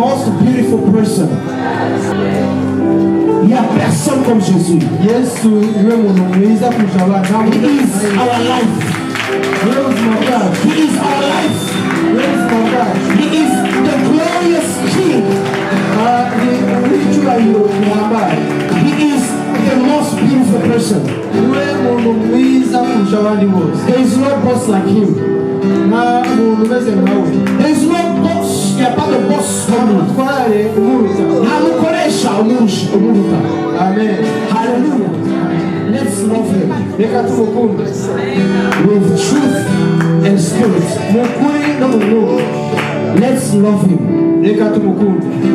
most beautiful person. Il n'y a personne comme Jésus. He is our life. He is our life. He is the glorious King. He is the most beautiful person. There is no boss like him. There is no boss. Il n'y a pas de boss comme lui. Amen. Hallelujah. Let's love him with truth and spirit. Let's love him.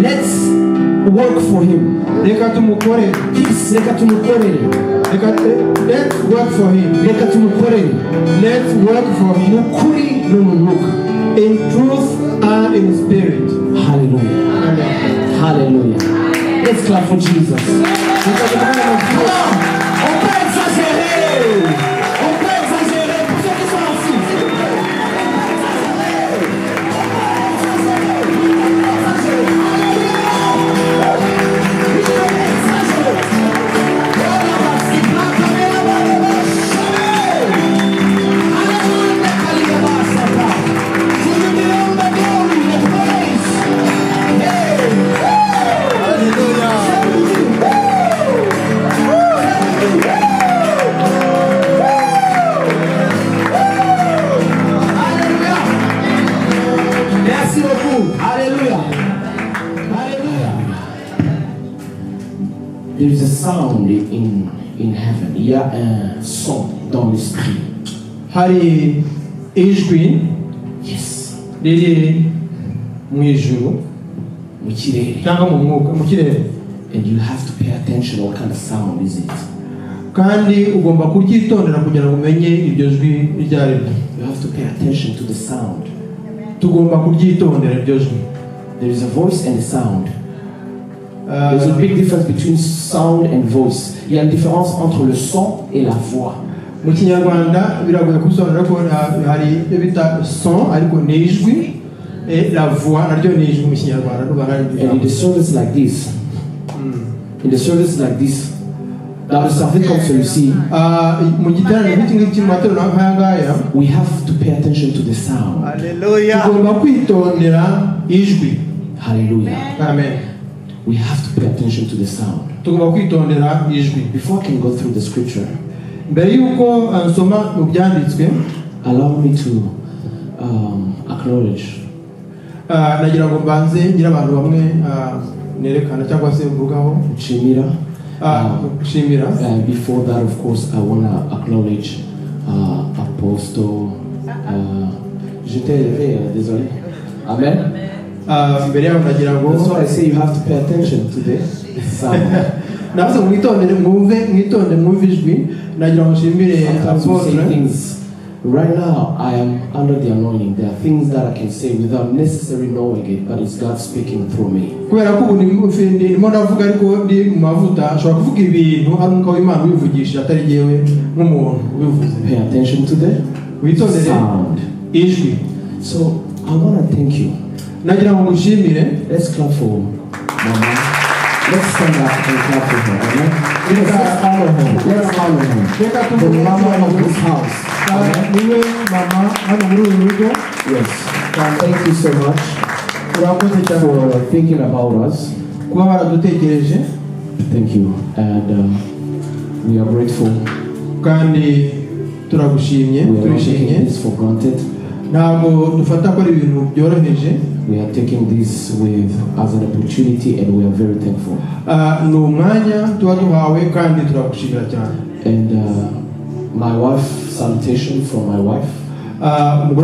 Let's work for him. Let's work for him. Let's work for him in truth and in spirit. Hallelujah. Amen. Hallelujah. Let's clap for Jesus. Come on. On peut exagérer. On peut exagérer pour ceux qui sont assis. There is a sound in heaven. Il y a un son dans l'esprit. Hari ijwi. Yes. Riri mu ijuru. Mu kirere. Cyangwa mu mwuka mu kirere. And you have to pay attention. What kind of sound is it? Kandi ugomba kuryitondera kugira ngo umenye iryo jwi iryo ari ryo. You have to pay attention to the sound. Tugomba kuryitondera iryo jwi. There is a voice and a sound. There's a big difference between sound and voice. Il y a une différence entre le son et la voix. Mu Kinyarwanda biragoye kusobanura ko hari bita son ariko n'ijwi et la voix naryo n'ijwi mu Kinyarwanda And in the service like this, dans le service comme celui-ci, we have to pay attention to the sound. Hallelujah. Hallelujah. Amen. We have to pay attention to the sound. Before I can go through the scripture, allow me to acknowledge Chimira. Before that, of course, I want to acknowledge Apostle. J'étais élevé, désolé. Amen. That's why I say you have to pay attention to this sound. Sometimes we say things. Right now, I am under the anointing. There are things that I can say without necessarily knowing it, but it's God speaking through me. Pay attention to the sound. So I want to thank you. Let's clap for Mama. Let's stand up and clap for her. Amen. Let's honor her. Let's honor her. The mama of this house. Amen. Yes. Thank you so much for thinking about us. Thank you. And we are grateful. We are not taking this for granted. We are taking this as an opportunity and we are very thankful. And my wife, salutation from my wife. And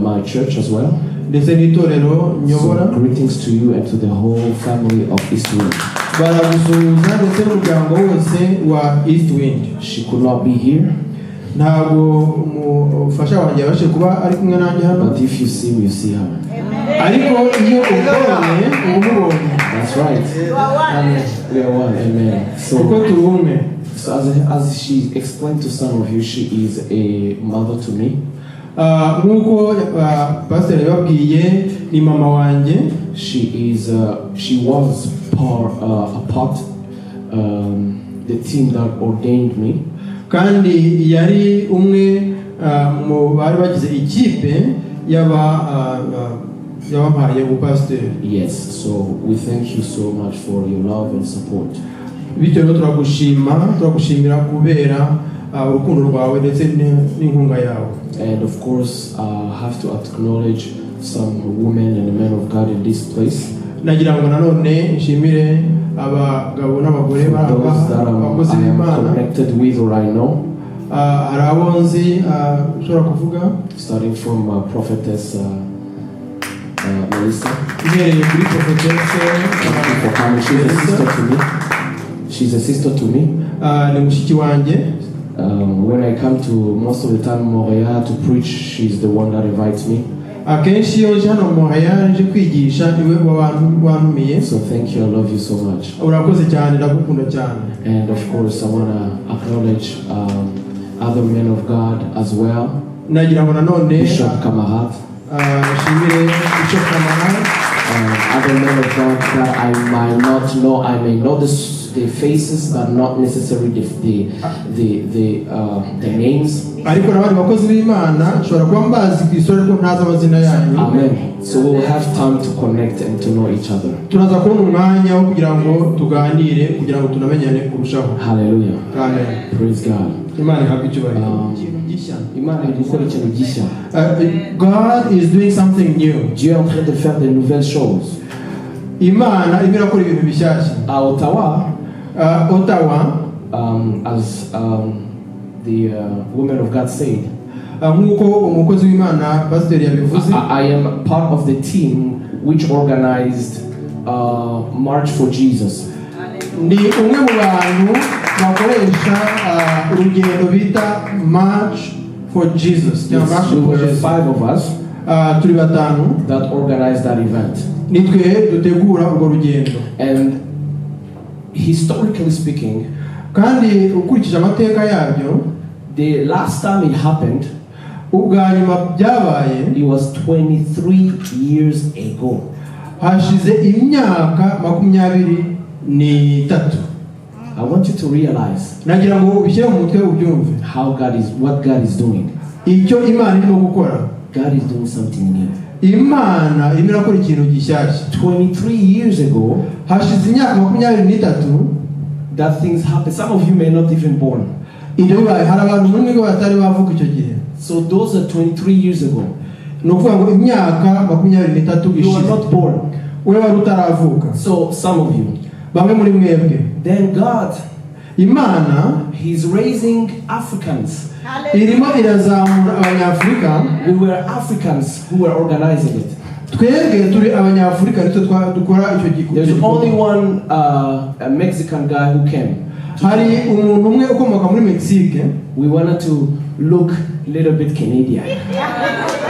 my church as well. So greetings to you and to the whole family of Eastwind. She could not be here. But if you see me, you see her. That's right. We are one. Amen. So as she explained to some of you, she is a mother to me. nk'uko pastor yababwiye ni mama wanjye. She was a part the team that ordained me. Kandi yari umwe mu bari bagize ikipe yabahaye ubupasiteri. Yes, so we thank you so much for your love and support. Bityo turagushimira kubera urukundo rwawe ndetse n'inkunga yawe. And of course, I have to acknowledge some women and men of God in this place. Nagira ngo nanone nshimire abagabo n'abagore bakoze Imana connected with or I know. Arabonzi ushobora kuvuga starting from prophetess Melissa. Ihereye kuri prophetess. She's a sister to me. She's a sister to me. Ni mushiki wanjye. When I come to most of the time Montreal to preach, she's the one that invites me. Akenshi iyo hano Montreal nje kwigisha niwe wantumiye. So thank you, I love you so much. Urakoze cyane, ndagukunda cyane. And of course I want to acknowledge other men of God as well. Nagira ngo nanone Bishop Kamahat. Shimire Bishop Kamahat. Other men of God that I might not know. I may know the faces, but not necessarily the names. Ariko nabandi bakozi b'Imana nshobora kuba mbazi ku isura ariko ntazi amazina yanyu. Amen. So we will have time to connect and to know each other. Tunaza kubona umwanya wo kugira ngo tuganire kugira ngo tunamenyane kurushaho. Hallelujah. Amen. Praise God. Imana ihabwe icyubahiro. God is doing something new. Dieu est en train de faire de nouvelles choses. Imana irimo irakora ibintu bishyashya. À Ottawa, as the woman of God said, nk'uko umukozi w'Imana pastor yabivuze, I am part of the team which organized March for Jesus. Ni umwe mu bantu bakoresha urugendo bita March for Jesus. There were 5 of us turi batanu that organized that event. Nitwe dutegura urwo rugendo. And historically speaking, kandi ukurikije amateka yabyo, the last time it happened, ubwa nyuma byabaye, it was 23 years ago. Hashize imyaka 23. I want you to realize nagira ngo ubishyire mu mutwe ubyumve what God is doing. Icyo Imana irimo gukora. God is doing something new. Imana irimo irakora ikintu gishyashya. 23 years ago, hashize imyaka 23, that things happened. Some of you may not even born. Ibyo bibaye hari abantu bamwe batari bavuka icyo gihe. So those are 23 years ago. No kuvuga ngo imyaka 23 you are not born. Wewe wari utaravuka. So some of you, bamwe muri mwebwe. Then God, Imana, He's raising Africans. Irimo irazamura abanyafrika. We were Africans who were organizing it. Twebwe turi abanyafrika nitwe dukora icyo gikorwa. There's only one a Mexican guy who came. Hari umuntu umwe ukomoka muri Mexique. We wanted to look a little bit Canadian.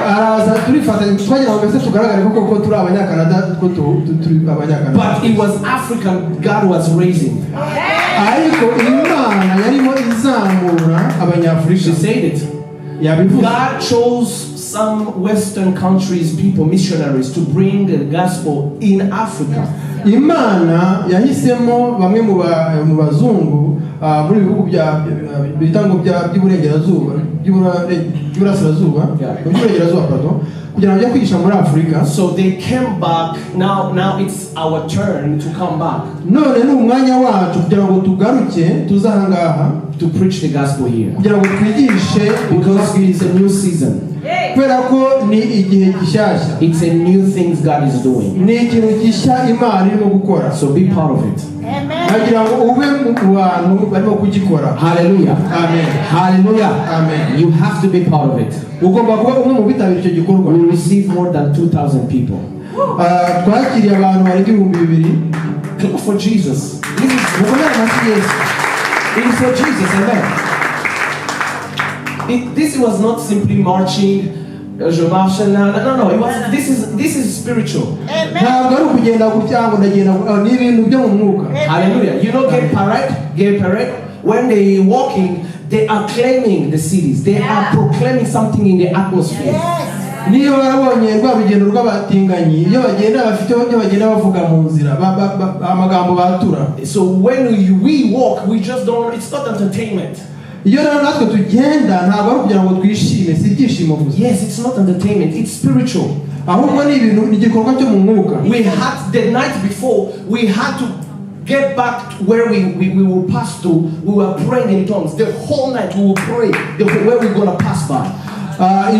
Araza turifatanya twagira ngo mbese tugaragare koko turi abanyakanada ko turi abanyakanada. But it was African God was raising. Ariko Imana yarimo izamura abanyafrika. She said it. God chose some Western countries, people, missionaries, to bring the gospel in Africa. Imana yahisemo bamwe mu bazungu muri bihugu bitango by'uburengerazuba by'uburasirazuba pardon kugira ngo kwigisha muri Afrika. So they came back. Now it's our turn to come back. None ni umwanya wacu kugira ngo tugaruke tuzahangaha to preach the gospel here. Kugira ngo twigishe because it is a new season. Kubera ko ni igihe gishyashya. It's a new things God is doing. Ni ikintu gishya Imana irimo gukora. So be part of it. Nagira ngo ube mu bantu barimo kugikora. Hallelujah. Amen. Hallelujah. Amen. You have to be part of it. Ugomba kuba umwe mu bitabira icyo gikorwa. We receive more than 2,000 people. Twakiriye abantu barenga 2,000. Clap for Jesus. It is for Jesus. Amen. This was not simply marching. Je marche no. It was. This is spiritual. Hallelujah. You know, gay parade. When they walking, they are claiming the cities. They are proclaiming something in the atmosphere. niyo barabonye rwa rugendo rw'abatinganyi iyo bagenda bafite ibyo bagenda bavuga mu nzira amagambo batura. So when we walk, we just don't, it's not entertainment. iyo rero natwe tugenda ntabwo ari kugira ngo twishime, si ibyishimo gusa. Yes, it's not entertainment, it's spiritual. ahubwo ni ibintu, ni igikorwa cyo mu mwuka. We had the night before, we had to get back to where we will pass through. We were praying in tongues the whole night. We will pray where we're gonna pass by.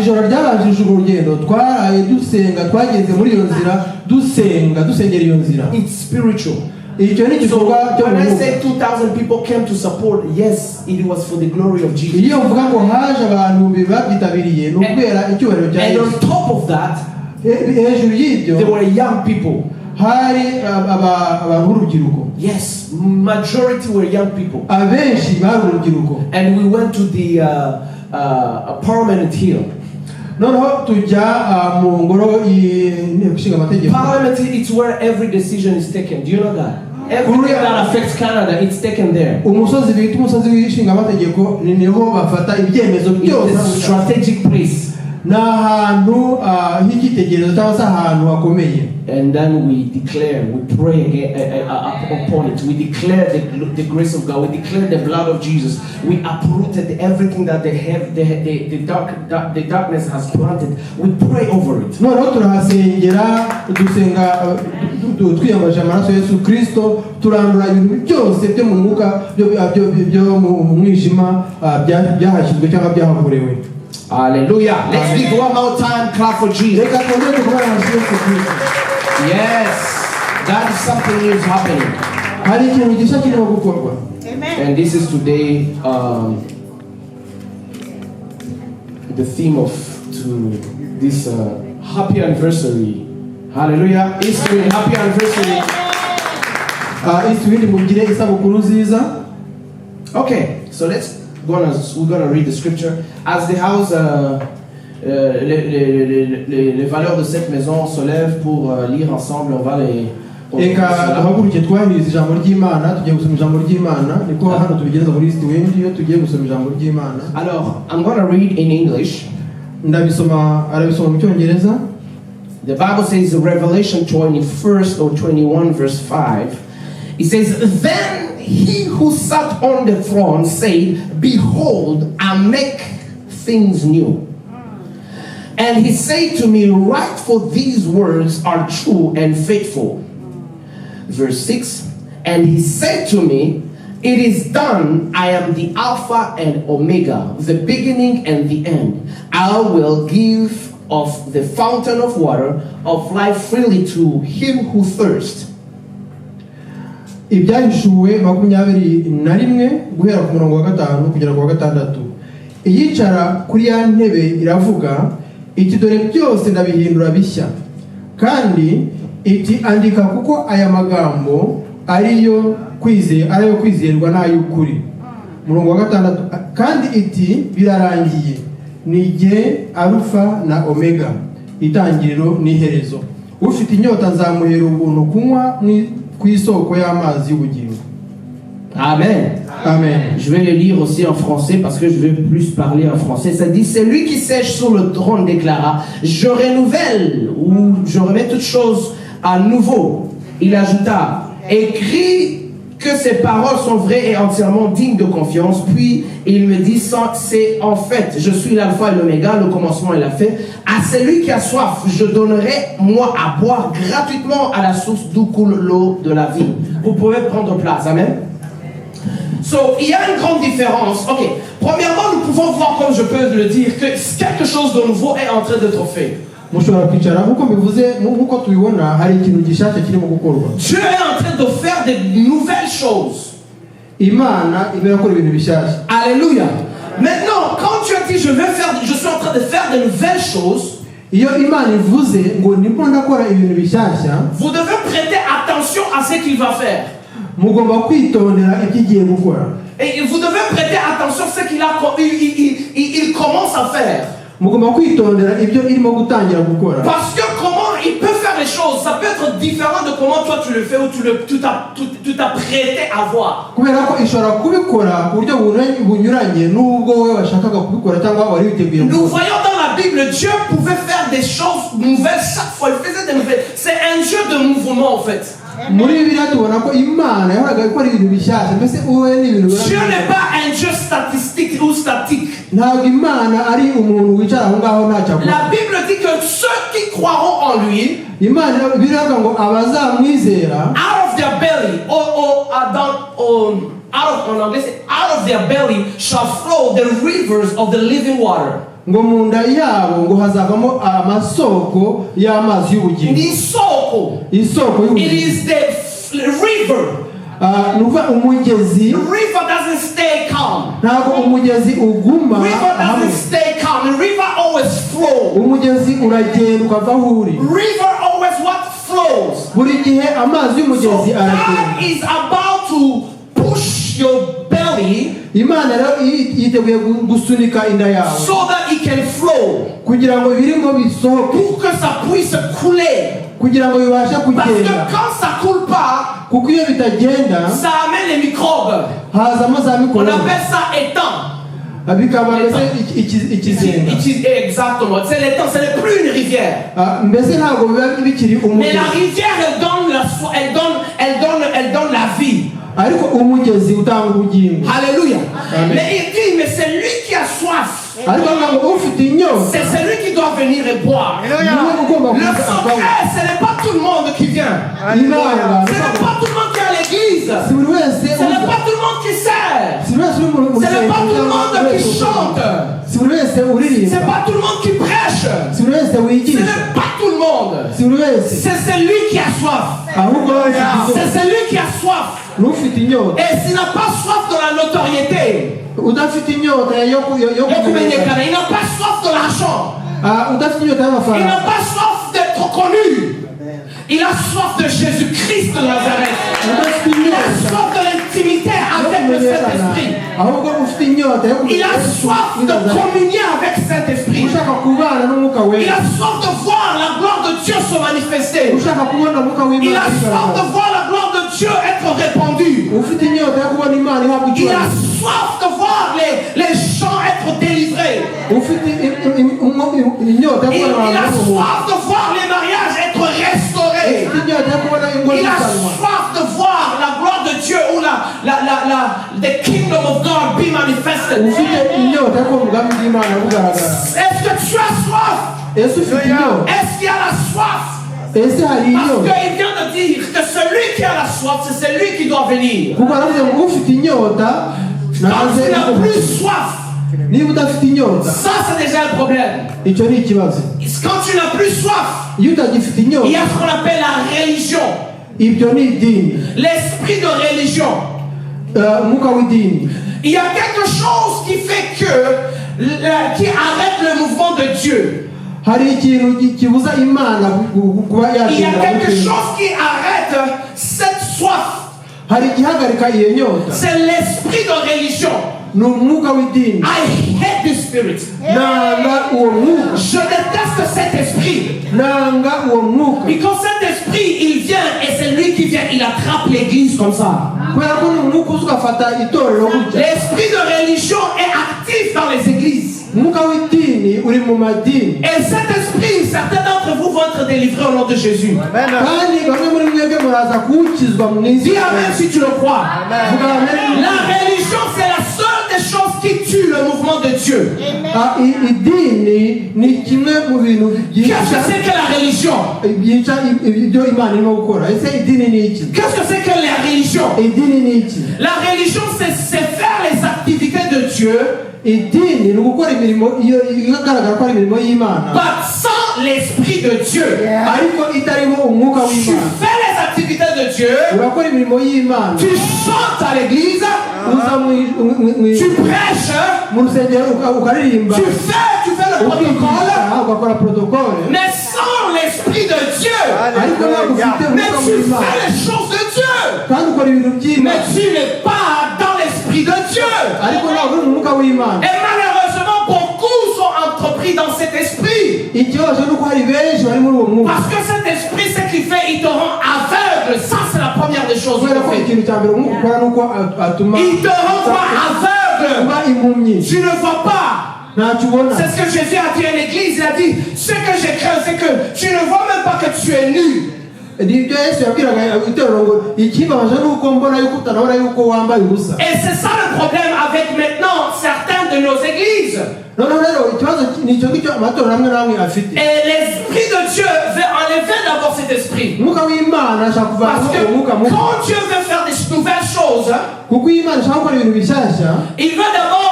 ijoro ryabanjije urugendo twaraye dusenga, twageze muri iyo nzira dusengera iyo nzira. It's spiritual. icyo ni igikorwa cyo mu When I mwuka. say 2,000 people came to support, yes, it was for the glory of Jesus. iyo uvuga ngo haje abantu babyitabiriye ni ukubera icyubahiro cya And Yesu. on top of that, hejuru y'ibyo there were young people. hari abantu b'urubyiruko. Yes, majority were young people. abenshi bari urubyiruko. And we went to the Parliament Hill. noneho tujya mu ngoro y'inteko ishinga amategeko. Parliament Hill, it's where every decision is taken. Do you know that? Everything that affects Canada, it's taken there. umusozi bita umusozi w'ishinga amategeko niho bafata ibyemezo byose. It's a strategic place. ni ahantu h'icyitegererezo cyangwa se ahantu hakomeye. And then we declare, we pray upon it. We declare the grace of God. We declare the blood of Jesus. We uprooted everything that the darkness has planted. We pray over it. noneho turahasengera dusenga twiyambaje amaraso ya Yesu Kristo, turandura ibintu byose byo mu mwuka byo mu mwijima byahashyizwe cyangwa byahakorewe. Hallelujah. Let's give one more time, clap for Jesus. Yes, that is something new is happening. And this is today the theme of this happy anniversary. Hallelujah. Easter, happy anniversary. Okay, so we're gonna read the scripture. As the house, les valeurs de cette maison se lèvent pour lire ensemble, on va les. Eka duhaguruke twahiriza ijambo ry'Imana, tugiye gusoma ijambo ry'Imana, niko hano tubigenza muri East Wind iyo tugiye gusoma ijambo ry'Imana. Alors, I'm gonna read in English. Arabisoma mu Cyongereza. The Bible says in Revelation 21 or 21 verse 5, it says, "Then he who sat on the throne said, Behold, I make things new. And he said to me, Write, for these words are true and faithful." Verse 6, "And he said to me, It is done. I am the Alpha and Omega, the beginning and the end. I will give of the fountain of water of life freely to him who thirsts." Ibyahishuwe 21 guhera ku murongo wa 5 kugera ku wa 6. Iyicara kuri ya ntebe iravuga iti, "Dore byose ndabihindura bishya." Kandi iti, "Andika kuko aya magambo ariyo kwizerwa n'ay'ukuri." Murongo wa 6, kandi iti, "Birarangiye. Nijye Alpha na Omega, itangiriro n'iherezo. Ufite inyota nzamuhera ubuntu kunywa ku isoko y'amazi y'ubugingo." Amen. Amen. Je vais le lire aussi en français parce que je vais plus parler en français. Ça dit, "Celui qui siège sur le trône déclara, je renouvelle ou je remets toutes choses à nouveau." Il ajouta, "Écris que ces paroles sont vraies et entièrement dignes de confiance." Puis il me dit, "C'est en fait, je suis l'alpha et l'oméga, le commencement et la fin. À celui qui a soif, je donnerai moi à boire gratuitement à la source d'où coule l'eau de la vie." Vous pouvez prendre place. Amen. So, il y a une grande différence. Ok, premièrement, nous pouvons voir, comme je peux le dire, que quelque chose de nouveau est en train d'être fait. Dieu est en train de faire de nouvelles choses. Alléluia. Maintenant, quand tu as dit, je suis en train de faire de nouvelles choses, iyo Imana ivuze ngo ndimo ndakora ibintu bishyashya, vous devez prêter attention à ce qu'il va faire. Mugomba kwitondera ikigiye gukora. Et vous devez prêter attention à ce qu'il commence à faire. Parce que comment il peut faire les choses, ça peut être différent de comment toi tu le fais ou tu t'as prêté à voir. Nous voyons dans la Bible, Dieu pouvait faire des choses nouvelles chaque fois. Il faisait des nouvelles. C'est un jeu de mouvement en fait. Dieu n'est pas un Dieu statistique ou statique. La Bible dit que ceux qui croiront en lui, out of their belly, out of their belly shall flow the rivers of the living water. It is the river. The river doesn't stay calm. River doesn't stay calm. The river always flows. River always what flows. So God is about to push your belly so that it can flow. Pour que ça puisse couler. Parce que quand ça coule pas, ça amène les microbes. On appelle ça étang. Exactement. C'est l'étang, ce n'est plus une rivière. Mais la rivière, elle donne la vie. Alléluia. Mais il dit, mais c'est lui qui a soif. C'est celui qui doit venir et boire. Le secret, ce n'est pas tout le monde qui vient. Ce n'est pas tout le monde qui est à l'église. Ce n'est pas tout le monde qui sert. Ce n'est pas tout le monde qui chante. Ce n'est pas tout le monde qui prêche. Ce n'est pas tout le monde. C'est celui qui a soif. C'est celui qui a soif. Et s'il n'a pas soif de la notoriété, il n'a pas soif de l'argent, il n'a pas soif d'être connu, il a soif de Jésus-Christ de Nazareth, il a soif de l'intimité avec le Saint-Esprit, il a soif de communier avec le Saint-Esprit, il a soif de voir la gloire de Dieu se manifester, il a soif de voir la gloire de Dieu être répandue, il a soif de voir les gens être délivrés, il a soif de voir les mariages être restaurés, il a soif de voir la gloire de Dieu ou the kingdom of God be manifested. Est-ce que tu as soif? Est-ce qu'il y a la soif? Parce qu'il vient de dire que celui qui a la soif, c'est celui qui doit venir. Quand tu n'as plus soif, ça c'est déjà un problème. Quand tu n'as plus soif, il y a ce qu'on appelle la religion. L'esprit de religion. Il y a quelque chose qui fait qui arrête le mouvement de Dieu. Il y a quelque chose qui arrête cette soif. C'est l'esprit de religion. I hate this spirit. Je déteste cet esprit. Because cet esprit, il vient et c'est lui qui vient, il attrape l'église comme ça. L'esprit de religion est actif dans les églises. Et cet esprit, certains d'entre vous vont être délivrés au nom de Jésus. Amen. Dis amen si tu le crois. Amen. La religion, c'est la seule des choses qui tue le mouvement de Dieu. Qu'est-ce que c'est que la religion? Qu'est-ce que c'est que la religion? La religion, c'est faire les activités de Dieu, sans l'esprit de Dieu. Tu fais les activités de Dieu, tu chantes à l'église, tu prêches, tu fais le protocole, mais sans l'esprit de Dieu. Mais tu fais les choses de Dieu, mais tu n'es pas dans l'esprit de Dieu. Et malheureusement, beaucoup sont entrepris dans ces Parce que cet esprit, ce qu'il fait, il te rend aveugle. Ça, c'est la première des choses. Il te rend quoi? Aveugle. Tu ne vois pas. C'est ce que Jésus a dit à l'église. Il a dit, ce que j'ai craint, c'est que tu ne vois même pas que tu es nu. Et c'est ça le problème avec maintenant certaines de nos églises. Et l'esprit de Dieu veut enlever d'abord cet esprit. Parce que quand Dieu veut faire des nouvelles choses, il veut d'abord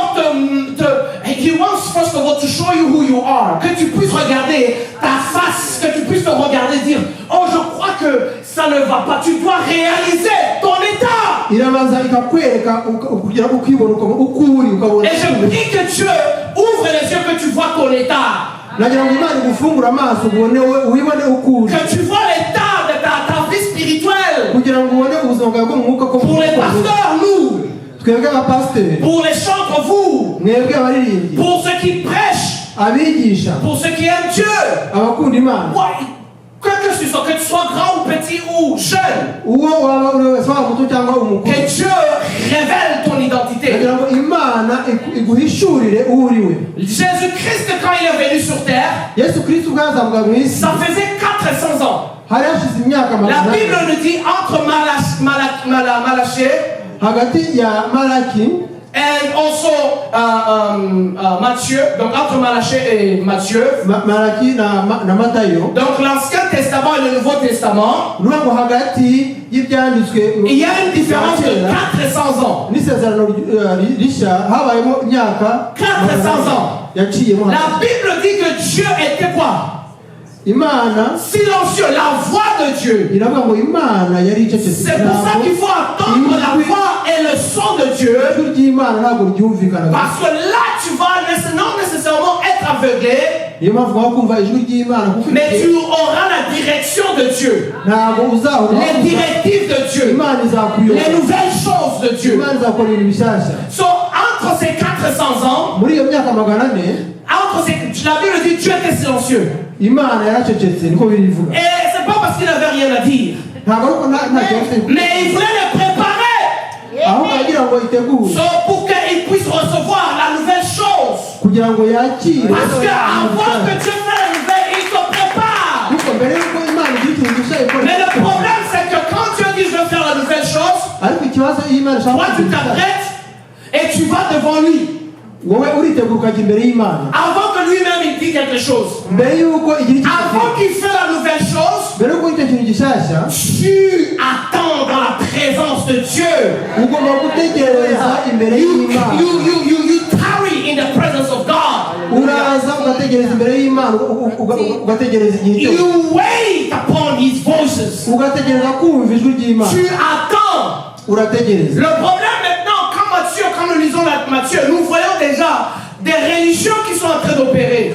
He wants first of all to show you who you are. Que tu puisses regarder ta face, que tu puisses te regarder et dire, oh, je crois que ça ne va pas. Tu dois réaliser ton état. Et je prie que Dieu ouvre les yeux, que tu vois ton état. Que tu vois l'état de ta vie spirituelle. Pour les pasteurs, nous. Pour les chantres, vous. Pour ceux qui prêchent. Pour ceux qui aiment Dieu. Que tu sois grand ou petit ou jeune. Que Dieu révèle ton identité. Jésus-Christ, quand il est venu sur terre, ça faisait 400 ans. La Bible nous dit entre Malachie and also Matthieu, donc entre Malachie et Matthieu, donc l'Ancien Testament et le Nouveau Testament, il y a une différence de 400 ans. 400 ans. La Bible dit que Dieu était quoi? Silencieux, la voix de Dieu. C'est pour ça qu'il faut entendre la voix et le son de Dieu. Parce que là, tu vas non nécessairement être aveuglé, mais tu auras la direction de Dieu, les directives de Dieu, les nouvelles choses de Dieu. So, entre ces 400 ans, la Bible dit Dieu était silencieux. Et c'est pas parce qu'il n'avait rien à dire, mais il voulait les préparer pour qu'ils puissent recevoir la nouvelle chose. Parce qu'avant que Dieu fasse la nouvelle, il se prépare. Mais le problème, c'est que quand Dieu dit je veux faire la nouvelle chose, toi tu t'apprêtes et tu vas devant lui. Avant que lui-même il dise quelque chose, avant qu'il fasse la nouvelle chose, tu attends dans la présence de Dieu. You tarry in the presence of God. You wait upon his voices. Tu attends. Le problème maintenant, quand nous lisons Matthieu, nous voyons déjà des religions qui sont en train d'opérer.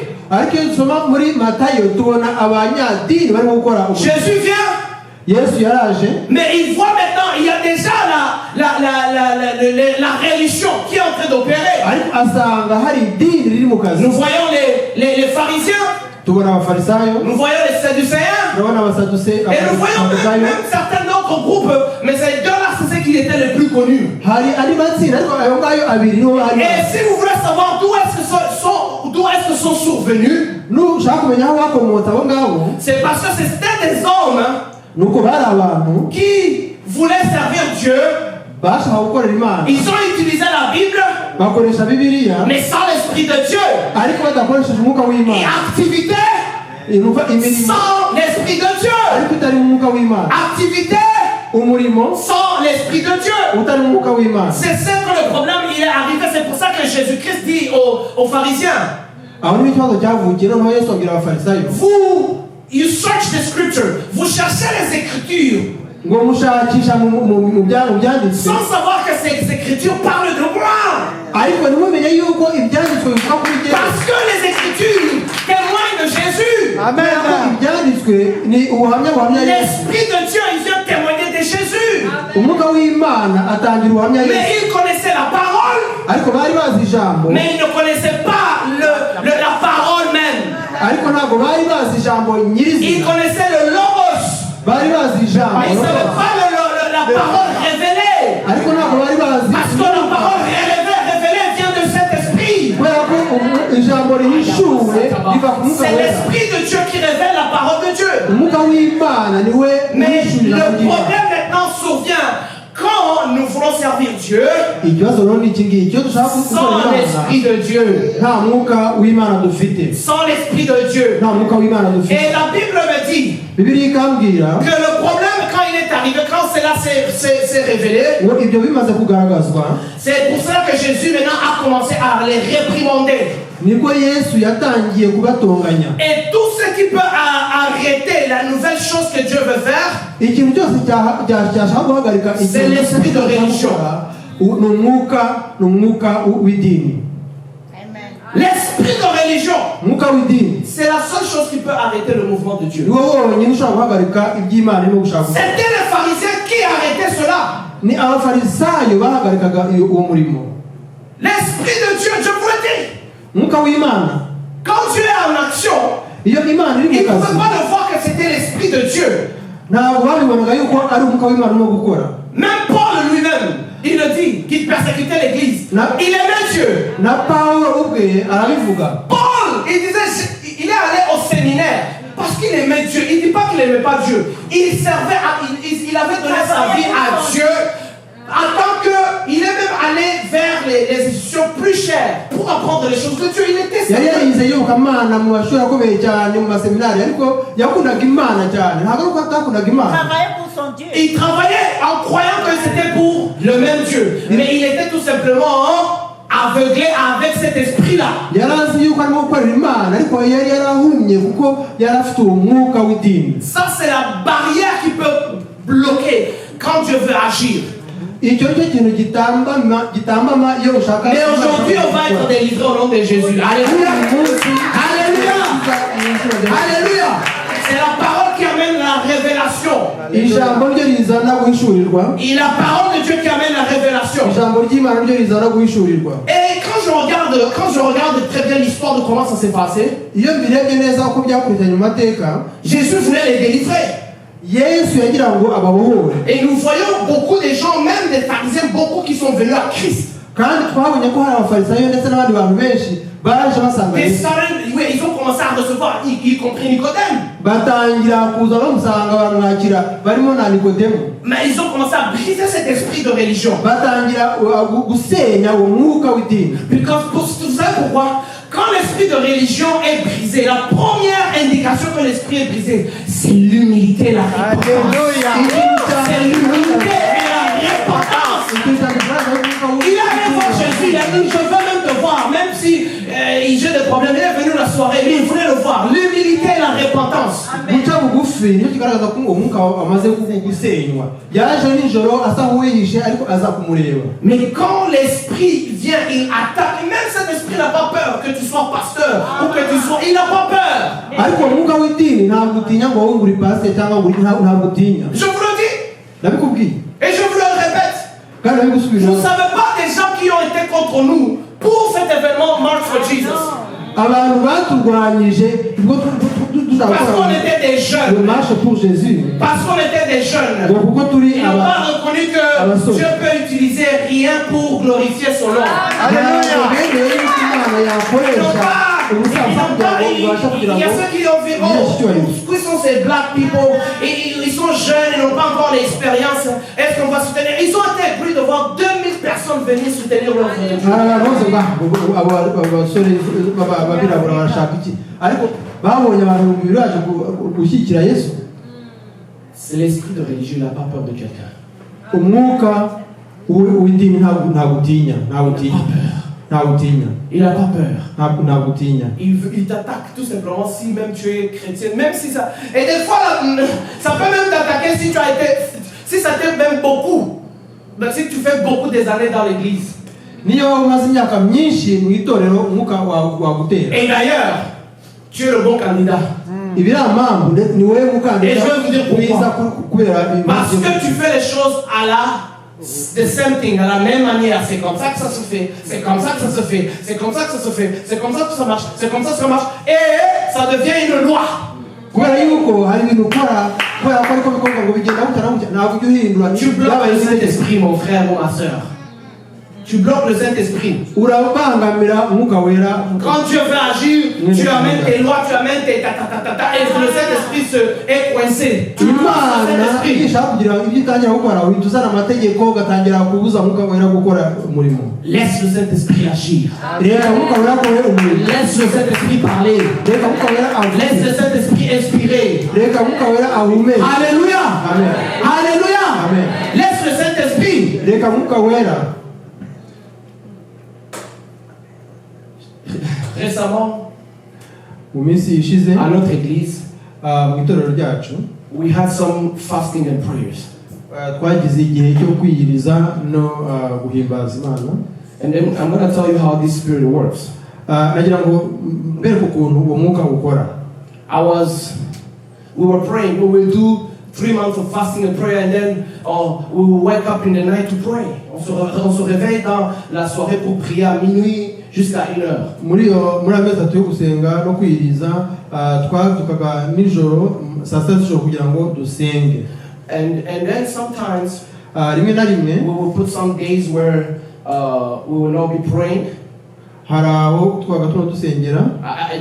Jésus vient, mais il voit maintenant, il y a déjà la religion qui est en train d'opérer. Nous voyons les pharisiens, nous voyons les sadducéens, et nous voyons même certains autres groupes, mais ces deux-là, c'est ceux qui étaient les plus connus. Et si vous voulez savoir d'où est-ce que sont survenus, c'est parce que c'était des hommes qui voulaient servir Dieu. Ils ont utilisé la Bible, mais sans l'Esprit de Dieu. Et activité sans l'Esprit de Dieu. Activité sans l'Esprit de Dieu. C'est ça que le problème il est arrivé. C'est pour ça que Jésus-Christ dit aux pharisiens, vous, you search the scripture, vous cherchez les Écritures, sans savoir que ces Écritures parlent de moi. Parce que les Écritures témoignent de Jésus. Amen. L'Esprit de Dieu, il vient témoigner de Jésus. Mais ils connaissaient la parole, mais ils ne connaissaient pas la parole même. ariko ntabwo bari bazi ijambo Ils nyirizina, connaissaient le logos. bari bazi ijambo, Mais ils ne savaient pas la parole révélée. ariko ntabwo bari bazi Parce que la parole révélée vient de cet esprit. kubera ko ijambo rihishuwe riva ku mwuka C'est wera. l'esprit de Dieu qui révèle la parole de Dieu. Umwuka w'Imana niwe Mais uhishurira le kugira. problème maintenant survient quand nous voulons servir Dieu Ikibazo rero ni iki ngiki, icyo dushaka gukora sans Imana l'esprit de Dieu. nta mwuka w'Imana dufite, Sans l'esprit de Dieu. nta mwuka w'Imana dufite. Et la Bible me dit Bibiliya ikambwira que le problème quand il est arrivé, quand cela s'est révélé, ngo ibyo bimaze kugaragazwa, c'est pour cela que Jésus maintenant a commencé à les réprimander. nibwo Yesu yatangiye kubatonganya. Et tout ce qui peut arrêter la nouvelle chose que Dieu veut faire, Ikintu cyose cyashaka guhagarika c'est l'esprit de religion. ni umwuka w'idini. L'esprit de religion, Umwuka w'idini c'est la seule chose qui peut arrêter le mouvement de Dieu. niwo wonyine ushobora guhagarika iby'Imana irimo gushaka. C'était les pharisiens qui arrêtaient cela. Ni abafarisayo bahagarikaga uwo murimo. L'esprit de Dieu, je vous le dis, Umwuka w'Imana, quand Dieu est en action, iyo Imana iri ils mu ne kazi, pouvaient pas le voir que c'était l'esprit de Dieu. ntabwo babibonaga yuko ari umwuka w'Imana urimo gukora. Même Paul lui-même, il le dit, qu'il persécutait l'église. Non. Il aimait Dieu. Na Pawulo ubwe arabivuga. Paul, il disait, il est allé au séminaire parce qu'il aimait Dieu. Il ne dit pas qu'il n'aimait pas Dieu. Il servait, il avait donné sa vie à Dieu. En tant qu'il est même allé vers les institutions plus chères pour apprendre les choses de Dieu. Il était Yari sérieux. yarize yobokamana mu mashuri akomeye cyane mu maseminari, ariko yakundaga Imana cyane, ntabwo ari uko atakundaga Imana. Travailler pour son Dieu. Il travaillait en croyant que c'était pour le même Dieu. Mais il était tout simplement aveuglé avec cet esprit-là. Yari azi yuko arimo gukorera Imana, ariko yari yarahumye kuko yari afite uwo mwuka w'idini. Ça, c'est la barrière qui peut bloquer quand Dieu veut agir. Icyo nicyo kintu gitambama iyo ushaka. Mais aujourd'hui, on va être délivré au nom de Jésus. Alléluia. Alléluia. Alléluia. C'est la parole qui amène la révélation. Ijambo ryo rizana guhishurirwa. Et la parole de Dieu qui amène la révélation. Ijambo ry'Imana ryo rizana guhishurirwa. Et quand je regarde très bien l'histoire de comment ça s'est passé, Iyo mbirebye neza uko byakurikiranye mu mateka, Jésus voulait les délivrer. Yesu yagira ngo ababohore. Et nous voyons beaucoup de gens, même des pharisiens, beaucoup qui sont venus à Christ. Kandi twabonye ko hari abafarisayo ndetse n'abandi bantu benshi baje basanga Des Yesu. salins, oui, ils ont commencé à recevoir, y compris Nicodème. Batangira kuza bamusanga baramwakira barimo na Nikodemu. Mais ils ont commencé à briser cet esprit de religion. Batangira gusenya uwo mwuka w'idini. Because, vous savez pourquoi? Quand l'esprit de religion est brisé, la première indication que l'esprit est brisé, c'est l'humilité et la repentance. C'est l'humilité et la repentance. Il a allé voir Jésus, il a dit, je veux même te voir, même si j'ai des problèmes. Il est venu la soirée, mais il voulait le voir. L'humilité et la repentance. Guca bugufi nicyo kigaragaza ko uwo mwuka amaze gusenywa. Yaje nijoro asa nk'uwihishe ariko aza kumureba. Mais quand l'esprit vient, il attaque. Et même cet esprit n'a pas peur que tu sois pasteur ou que tu sois. Il n'a pas peur. Ariko umwuka w'idini ntabwo utinya ngo wowe uri pastor cyangwa ngo ntabwo utinya. Je vous le dis. Ndabikubwiye. Et je vous le répète. Kandi ndabigusubiramo. Vous ne savez pas des gens qui ont été contre nous pour cet événement March for Jesus. Abantu baturwanyije ubwo Parce qu'on était des le jeunes. marche pour Jésus. Parce qu'on était des jeunes. Ngo kuko turi Ils n'ont pas reconnu que Dieu peut utiliser rien pour glorifier son nom. Alléluia. Imana yakoresha ubusaza kugira ngo ubashe kugira Il y a ngo ceux qui ont vu, oh, qui sont ces black people, et ils sont jeunes, ils n'ont pas encore l'expérience. Est-ce qu'on va soutenir? Ils ont été épris de voir 2000 personnes venir soutenir leur frère. abantu bose abasore babirabura barashaka iki ariko babonye abantu bibiri baje gushyigikira Yesu. C'est l'esprit de religion, il n'a pas peur de quelqu'un. Umwuka w'idini ntabwo utinya, ntabwo utinya. Il n'a pas peur. Ntabwo utinya. Il t'attaque tout simplement si même tu es chrétien, même si ça. Et des fois, là, ça peut même t'attaquer si tu as été. Si ça t'aide même beaucoup. Mais si tu fais beaucoup des années dans l'église. Niyo umaze imyaka myinshi mu itorero umwuka wagutera. Et d'ailleurs, tu es le bon candidat. Ibiriya mpamvu ni wowe mukandida. Et je vais vous dire pourquoi. Kubera Parce que tu fais les choses à la the same thing, à la même manière. C'est comme ça que ça se fait. C'est comme ça que ça se fait. C'est comme ça que ça se fait. C'est comme ça que ça marche. C'est comme ça que ça marche. Et ça devient une loi. Tu bloques le Saint-Esprit, mon frère ou ma soeur. Tu bloques le Saint-Esprit. Quand Dieu veut agir, tu amènes tes lois, tu amènes tes ta, et le Saint-Esprit est coincé. Tu bloques le Saint-Esprit. Laisse le Saint-Esprit agir. Laisse le Saint-Esprit parler. Laisse le Saint-Esprit inspirer. Alléluia. Alléluia. Laisse le Saint-Esprit. Récemment, à notre église, we had some fasting and prayers. And then I'm going to tell you how this spirit works. We were praying. We will do 3 months of fasting and prayer, and then we will wake up in the night to pray. On se réveille dans la soirée pour prier à minuit jusqu'à 1h. And then sometimes we will put some days where we will not be praying.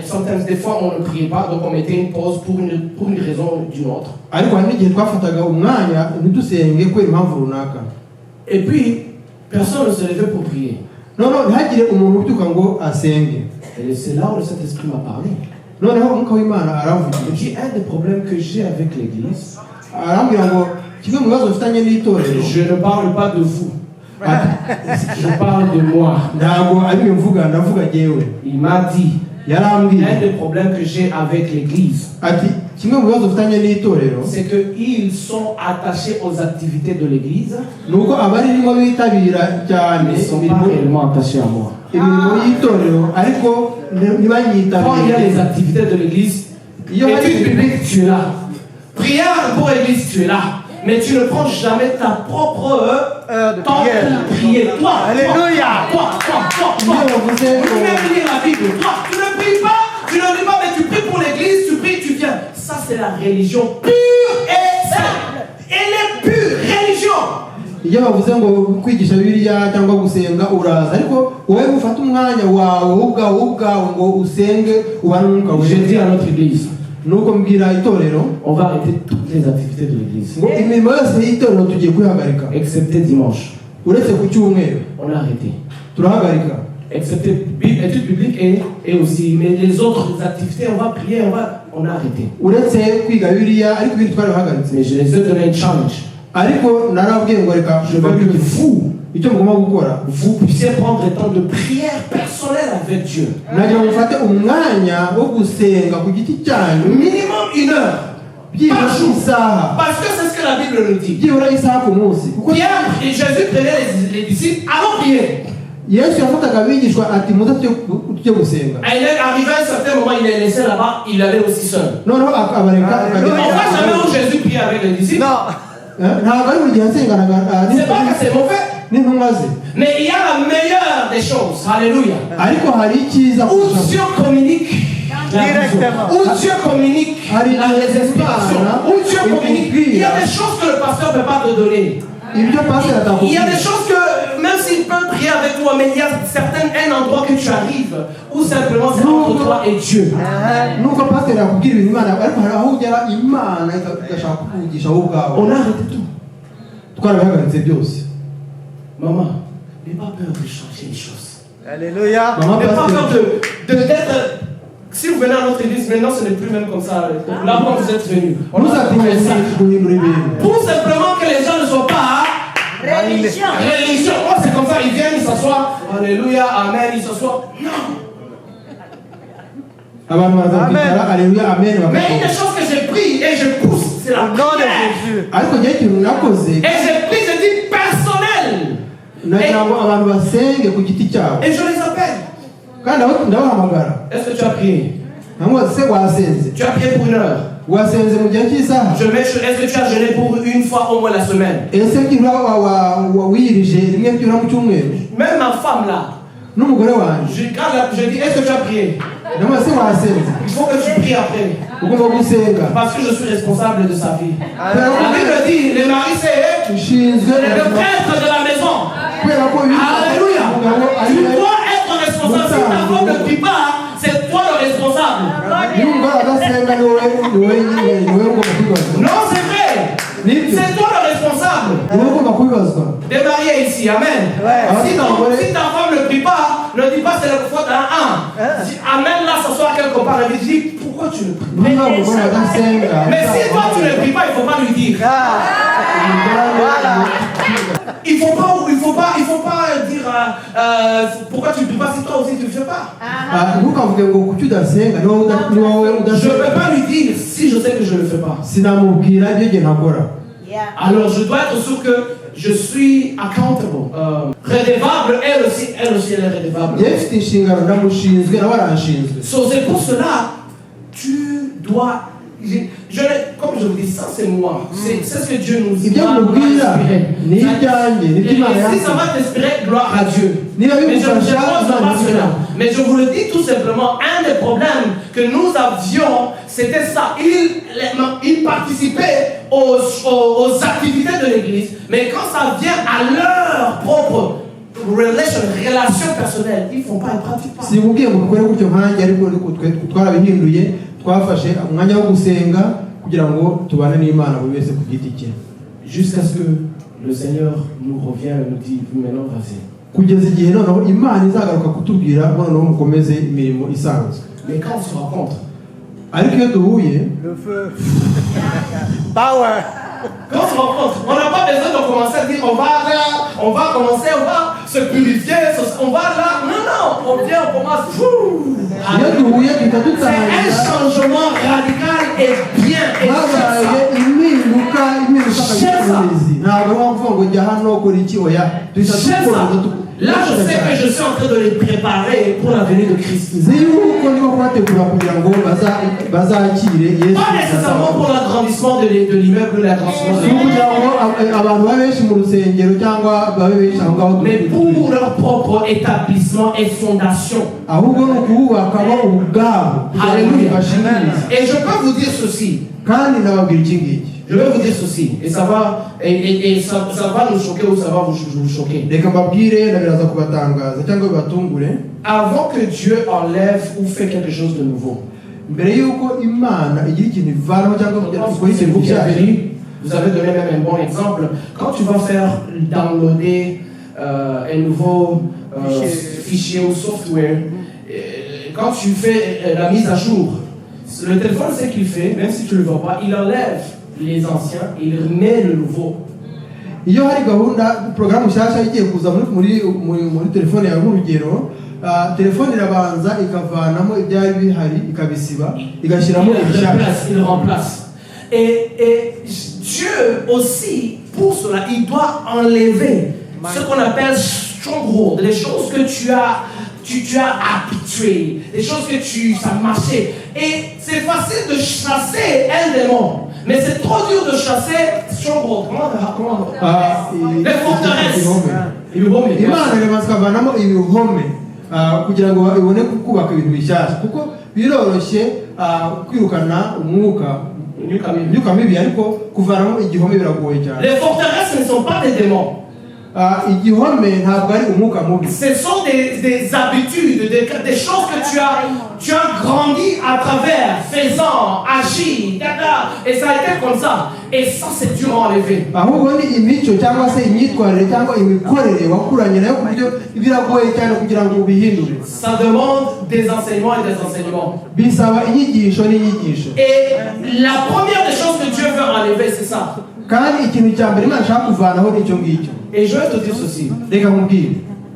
Sometimes des fois on ne priait pas, donc on mettait une pause pour une raison ou d'une autre. Et puis personne ne se levait pour prier. Et c'est là où le Saint-Esprit m'a parlé. Et puis un des problèmes que j'ai avec l'église, je ne parle pas de vous. Je parle de moi. Il m'a dit, un des problèmes que j'ai avec l'église, c'est qu'ils sont attachés aux activités de l'église, mais ils ne sont pas réellement attachés à moi. Quand il y a les activités de l'église, étude biblique, tu es là. Prière pour l'église, tu es là. Mais tu ne prends jamais ta propre temps pour prier. Toi, alléluia. Toi. Tu ne même lire la Bible. Toi, tu ne pries pas, mais tu pries pour l'église, tu pries, tu viens. Ça, c'est la religion pure et simple. Elle est pure religion. Je dis à notre église, on va arrêter toutes les activités de l'église. Excepté dimanche. On a arrêté. Excepté études bibliques et aussi. Mais les autres activités, on va prier, on a arrêté. Mais je les ai donné un challenge. Je veux que vous puissiez prendre le temps de prière personnelle avec Dieu. Minimum 1 heure par jour. Parce que c'est ce que la Bible nous dit. Pierre et Jésus prenaient les disciples avant prier. Et il est arrivé à un certain moment, il les laissait là-bas, il allait aussi seul. On ne voit jamais où Jésus prie avec les disciples. Non. C'est pas que c'est mauvais. Mais il y a la meilleure des choses. Alléluia. Où Dieu communique directement. Où Dieu communique les inspirations. Où Dieu communique. Il y a des choses que le pasteur ne peut pas te donner. Il y a des choses que, même s'il peut prier avec toi, mais il y a un endroit que tu arrives où simplement c'est entre toi et Dieu. On a arrêté tout. Maman, n'aie pas peur de changer les choses. Alléluia. N'aie pas peur d'être. Si vous venez à notre église, maintenant ce n'est plus même comme ça. Là où vous êtes venus. Pour simplement que les gens ne soient pas. Religion. Oh, c'est comme ça, ils viennent, ils s'assoient. Alléluia, amen, ils s'assoient. Non. Alléluia, amen. Mais une des choses que j'ai pris et je pousse, c'est la prière. Et j'ai pris, je dis personnel. Et je les appelle. Est-ce que tu as prié? Tu as prié pour 1 heure. Est-ce que tu as jeûné pour 1 fois au moins la semaine? Même ma femme là. Je dis, est-ce que tu as prié? Je faut que tu pries après. Parce que je suis responsable de sa vie. La Bible dit, le mari c'est le prêtre de la maison. Alléluia. Tu dois être responsable. Si ta femme ne prie pas, c'est toi le responsable. Non, c'est vrai. C'est toi le responsable. T'es marié ici, amen. Si ta femme ne prie pas, ne dis pas c'est la faute à un. Dis, amen là, s'asseoir quelque part et dis pourquoi tu ne pries pas. Mais si toi tu ne pries pas, il ne faut pas lui dire. Il faut pas dire pourquoi tu ne pries pas si toi aussi tu ne fais pas. Je ne peux pas lui dire si je sais que je ne le fais pas. Alors je dois être sûr que je suis accountable, redevable, elle aussi elle est redevable. So, c'est pour cela tu dois, comme je vous dis, ça c'est moi, c'est ce que Dieu nous dit. Et si ça va t'inspirer, gloire à Dieu. Mais je vous le dis tout simplement, un des problèmes que nous avions, c'était ça. Ils participaient aux activités de l'église, mais quand ça vient à leur propre relation personnelle, ils ne font pas, ils ne pratiquent pas. Jusqu'à ce que le Seigneur nous revienne et nous dise maintenant vas-y. Mais quand on se rencontre, le feu. Power. Quand on se rencontre, on n'a pas besoin de commencer à dire on va là, on va se purifier, on va là. Non, on vient, on commence. C'est un changement radical et bien. Là, je sais que je suis en train de les préparer pour la venue de Christ. Pas nécessairement pour l'agrandissement de l'immeuble, l'agrandissement de l'immeuble, mais pour leur propre établissement et fondation. Alléluia. Et je peux vous dire ceci. Je vais vous dire ceci, et ça va nous choquer ou ça va vous choquer. Avant que Dieu enlève ou fait quelque chose de nouveau, vous avez donné même un bon exemple. Quand tu vas faire downloader un nouveau fichier ou software, quand tu fais la mise à jour, le téléphone, ce qu'il fait, même si tu ne le vois pas, il enlève les anciens et il remet le nouveau. Iyo hari gahunda programme nshyashya igiye kuza muri telefone yawe nk'urugero, telefone irabanza ikavanamo ibyari bihari ikabisiba igashyiramo ibishaka, il remplace. Et Dieu aussi, pour cela, il doit enlever ce qu'on appelle stronghold, les choses que tu as habitué, les choses que ça marchait. Et c'est facile de chasser un démon, mais c'est trop dur de chasser stronghold. Comment les forteresses. Imana irabanzavanamo ibihome kugira ngo ibone kubaka ibintu bishyashya, kuko biroroshye kwirukana imyuka mibi, ariko kuvanamo igihome biragoye cyane. Les forteresses ne sont pas des démons. Ce sont des habitudes, des choses que tu as grandi à travers, faisant, agir, et ça a été comme ça. Et ça, c'est dur à enlever. Ça demande des enseignements et des enseignements. Et la première des choses que Dieu veut enlever, c'est ça. Et je vais te dire ceci.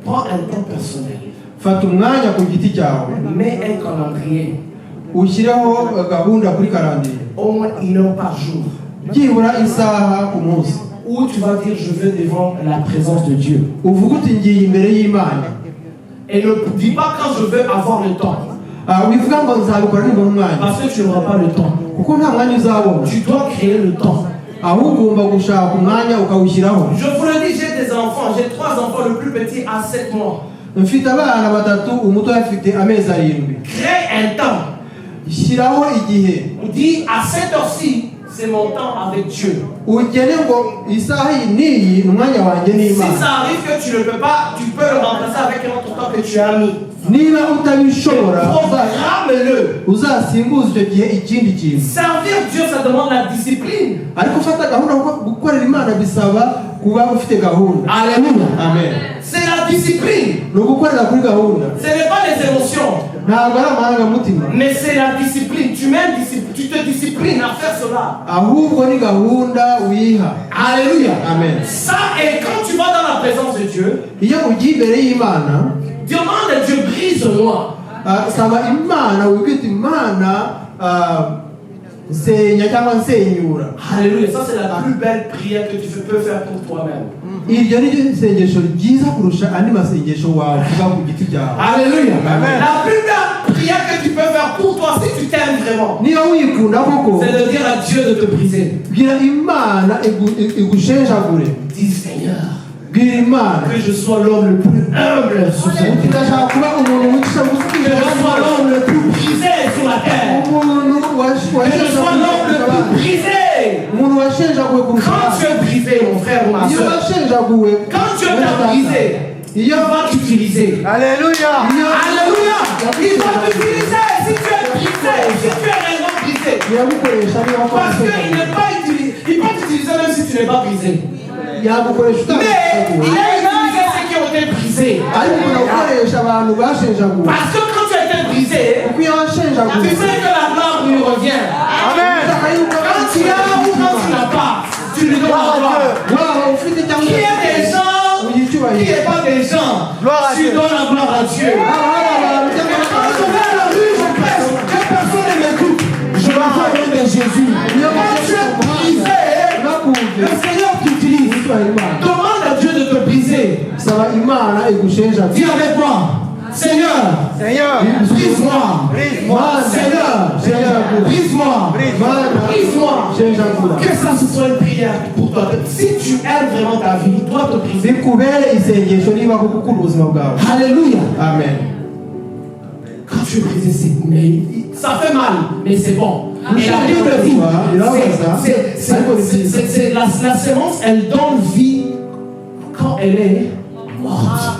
Prends un temps personnel. Mets un calendrier. Au moins 1 heure par jour. Où tu vas dire je veux devant la présence de Dieu. Et ne dis pas quand je veux avoir le temps. Parce que tu n'auras pas le temps. Tu dois créer le temps. Je vous le dis, j'ai des enfants, j'ai 3 enfants, le plus petit a 7 mois. Crée un temps. shyiraho igihe Dis à cette heure-ci, c'est mon temps avec Dieu. ugene ngo isaha iyi n'iyi ni umwanya wanjye Si n'Imana. ça arrive que tu ne peux pas, tu peux le remplacer avec un autre temps que tu as mis. niba utabishobora Programme-le. uzasimbuza icyo gihe ikindi kintu. Servir Dieu, ça demande la discipline. ariko ufata gahunda kuko gukorera Imana bisaba kuba ufite gahunda. Alléluia. Amen. C'est la discipline. ni ugukorera kuri gahunda, Ce n'est pas les émotions, ntabwo ari amarangamutima, mais c'est la discipline. Tu te disciplines à faire cela. ahubwo ni gahunda wiha. Alléluia. Amen. Ça, et quand tu vas dans la présence de Dieu, iyo ugiye imbere y'Imana, demande à Dieu, brise-moi. saba Imana, wibwita Imana nsenya cyangwa nsenyura. Alléluia. Ça, c'est la plus belle prière que tu peux faire pour toi-même. iryo ni ryo sengesho ryiza kurusha andi masengesho wavuga ku giti cyawe. Alléluia. Amen. La plus belle prière que tu peux faire pour toi, si tu t'aimes vraiment, niyo wikunda koko, c'est de dire à Dieu de te briser. bwira Imana igushenjagure. Dis Seigneur, bwira Imana que je sois l'homme le plus humble sous cette terre. ndashaka kuba umuntu wicisha Que bugufi, je sois l'homme le plus brisé sur la terre. umuntu Que je sois l'homme le plus brisé. umuntu washenjaguwe kurusha Quand tu abandi. es brisé, mon frère ou ma iyo soeur, washenjaguwe, quand Dieu t'a brisé, il va t'utiliser. Alléluia. Alléluia. Il va t'utiliser si tu es brisé, si tu es réellement brisé. yagukoresha niba Parce qu'il n'est pas utilisé. Il peut t'utiliser même si tu n'es pas brisé. yagukoresha Mais il utashenjaguwe, a utilisé ceux qui ont été brisés. ariko unakoresha abantu bashenjaguwe. Parce que quand tu as été brisé, kuko iyo tu washenjaguwe, sais que la gloire lui revient. Amen. Quand tu as ou quand tu n'as pas, tu lui donnes la gloire. waba ufite cyangwa Qui est des gens, qui icyubahiro. n'est pas des gens, Gloire à tu Dieu. donnes la gloire à Dieu. Quand je vais à la rue, je presse, que personne ne m'écoute. Je vais au nom de Jésus. Quand tu es brisé, le Seigneur t'utilise. Demande à Dieu de te briser. saba Imana igushenjagure. Dis avec moi, Seigneur, Seigneur, brise-moi. brise-moi. Seigneur, Shenjagure. brise-moi. Mana Brise-moi. shenjagura. Que ça ce soit une prière pour toi. Si tu aimes vraiment ta vie, il doit te briser. bikubere isengesho niba kuko ubuzima bwawe. Alléluia. Amen. Quand tu es brisé, ça fait mal, mais c'est bon. Et la Bible dit, c'est la sémence, elle donne vie quand elle est morte.